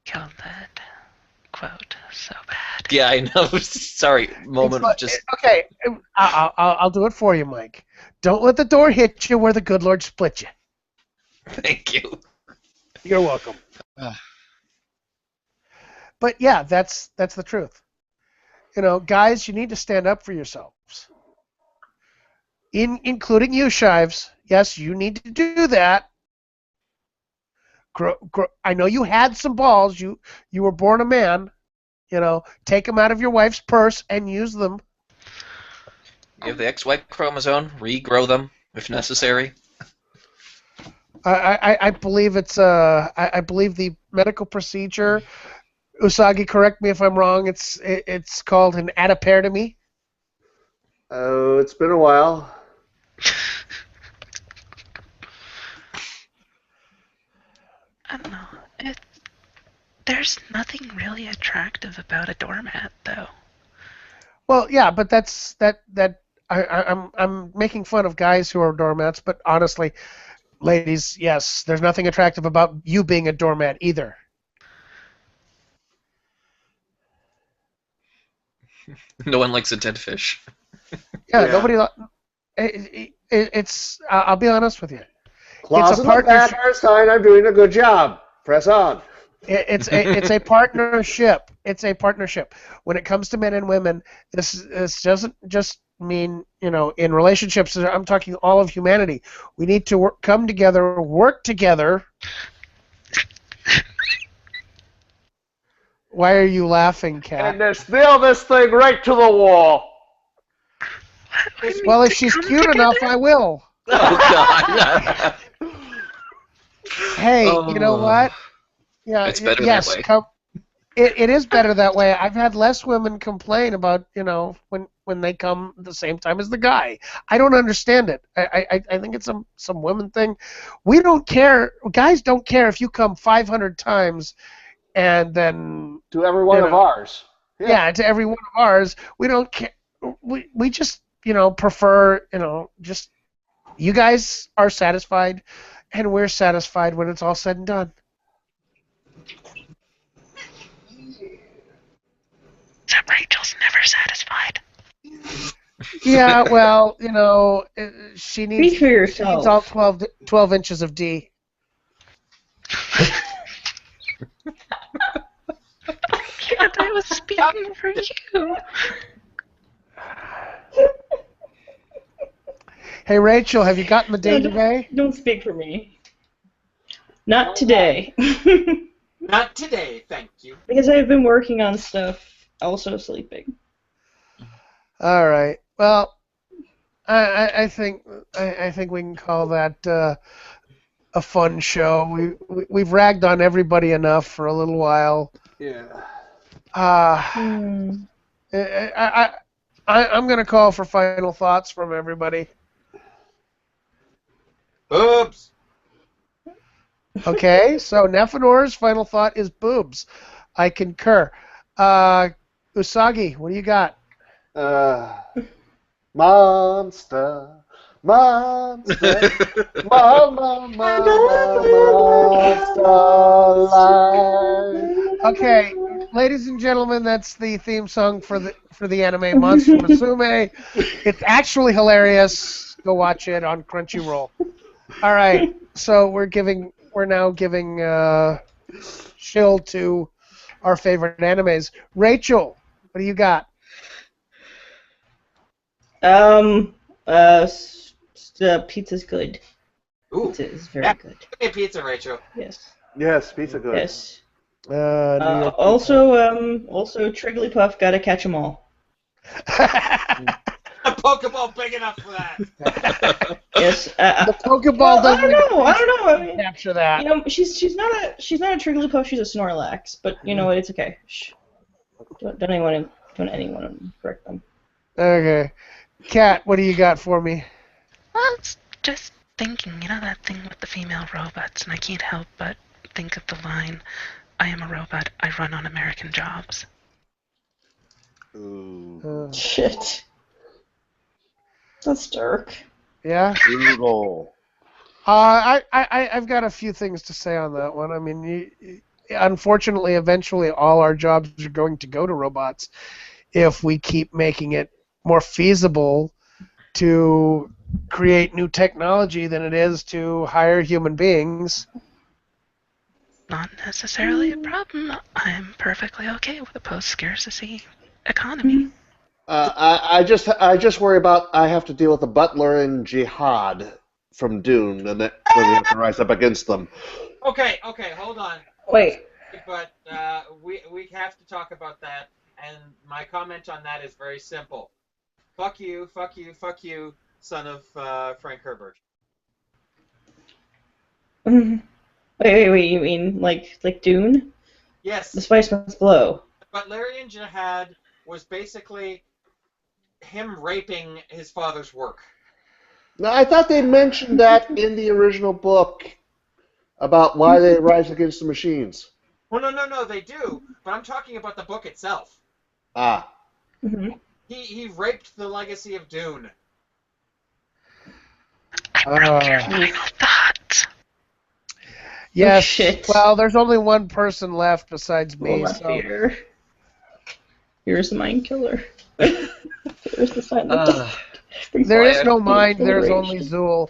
Killed that quote so bad. Yeah, I know. Sorry, moment of just... Okay, I'll do it for you, Mike. Don't let the door hit you where the good Lord split you. Thank you. You're welcome. But yeah, that's the truth. Guys, you need to stand up for yourselves. Including you, Shives. Yes, you need to do that. I know you had some balls. You were born a man. Take them out of your wife's purse and use them. You have the XY chromosome. Regrow them if necessary. I believe it's I believe the medical procedure. Usagi, correct me if I'm wrong. It's called an adipectomy. Oh, it's been a while. I don't know. There's nothing really attractive about a doormat, though. Well, yeah, but I'm making fun of guys who are doormats, but honestly, ladies, yes, there's nothing attractive about you being a doormat either. No one likes a dead fish. Yeah, Yeah. nobody. It's. I'll be honest with you. Claws It's a in the back partnership. are a sign I'm doing a good job. Press on. It's a partnership. It's a partnership. When it comes to men and women, this doesn't just mean in relationships. I'm talking all of humanity. We need to come together, work together. Why are you laughing, Kat? And there's nail this thing right to the wall. Well, if she's cute enough, I will. Oh God. Hey, you know what? Yeah, It's better yes, that way. it is better that way. I've had less women complain about, when they come the same time as the guy. I don't understand it. I think it's some women thing. We don't care. Guys don't care if you come 500 times and then To every one of ours. yeah, to every one of ours. We don't care. We just prefer just you guys are satisfied and we're satisfied when it's all said and done. So Rachel's never satisfied. Yeah, well, she Speak needs for she yourself. needs all 12 inches of D. And I was speaking for you. Hey, Rachel, have you gotten the D today? Don't speak for me. Not today. Not today, thank you. Because I've been working on stuff, also sleeping. All right. Well, I think we can call that a fun show. We've ragged on everybody enough for a little while. Yeah. I'm going to call for final thoughts from everybody. Boobs. Okay, so Nephinor's final thought is boobs. I concur. Usagi, what do you got? Monster. Monster. Monster. Life. Okay, ladies and gentlemen, that's the theme song for the anime Monster Musume. It's actually hilarious. Go watch it on Crunchyroll. All right, so we're now giving shill to our favorite animes. Rachel, what do you got? Pizza's good. Ooh. Pizza is very Yeah. good. Give me pizza, Rachel. Yes. Yes, pizza good. Yes. New York Also Trigglypuff gotta catch 'em all. A Pokeball big enough for that. Yes. The Pokeball Well, I doesn't don't know. I mean, capture that. she's not a Trigglypuff. She's a Snorlax. But you know what? It's okay. Shh. Don't anyone correct them. Okay, Kat, what do you got for me? Well, it's just thinking, that thing with the female robots, and I can't help but think of the line, I am a robot, I run on American jobs. Ooh. Shit. That's dark. Yeah. Brutal. I've got a few things to say on that one. I mean, unfortunately, eventually, all our jobs are going to go to robots if we keep making it more feasible to create new technology than it is to hire human beings. Not necessarily a problem. I'm perfectly okay with a post-scarcity economy. I just worry about I have to deal with the butler and Jihad from Dune, and that when we have to rise up against them. Okay, hold on. Wait. But we have to talk about that, and my comment on that is very simple. Fuck you, son of Frank Herbert. Wait, you mean like Dune? Yes. The Spice Must Blow. Butlerian Jihad was basically him raping his father's work. Now, I thought they mentioned that in the original book about why they rise against the machines. Well, no, they do. But I'm talking about the book itself. Ah. Mm-hmm. He raped the legacy of Dune. I broke your final thoughts. Yes. Oh, shit. Well, there's only one person left besides me. Well, not So fear. Here's the mind killer. There's the silent. there is no Full mind. There's rage. only Zool.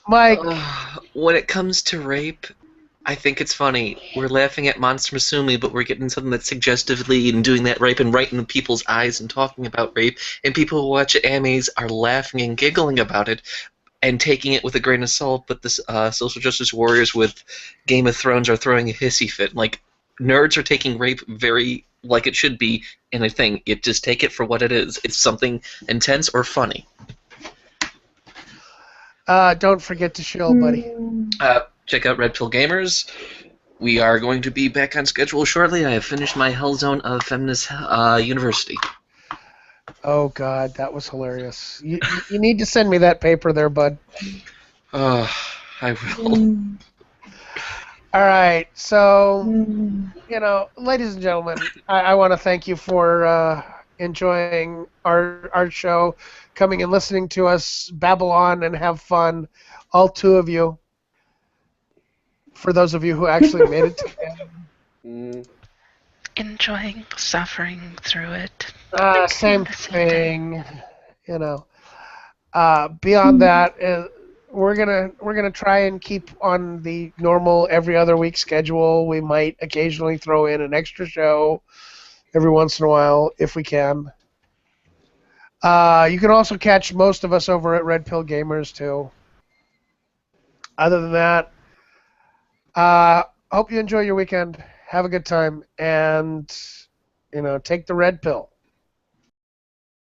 Mike, When it comes to rape, I think it's funny. We're laughing at Monster Masumi, but we're getting something that's suggestively and doing that rape and right in people's eyes and talking about rape, and people who watch animes are laughing and giggling about it and taking it with a grain of salt, but the social justice warriors with Game of Thrones are throwing a hissy fit. Like, nerds are taking rape very like it should be in a thing. You just take it for what it is. It's something intense or funny. don't forget to shill, buddy. Check out Red Pill Gamers. We are going to be back on schedule shortly. I have finished my Hellzone of Feminist University. Oh, God, that was hilarious. You need to send me that paper there, bud. I will. All right, so, ladies and gentlemen, I want to thank you for enjoying our show, coming and listening to us babble on and have fun, all two of you, for those of you who actually made it to the end. Enjoying suffering through it. Same thing, Beyond that, we're gonna try and keep on the normal every other week schedule. We might occasionally throw in an extra show every once in a while if we can. You can also catch most of us over at Red Pill Gamers too. Other than that, hope you enjoy your weekend. Have a good time, and take the red pill.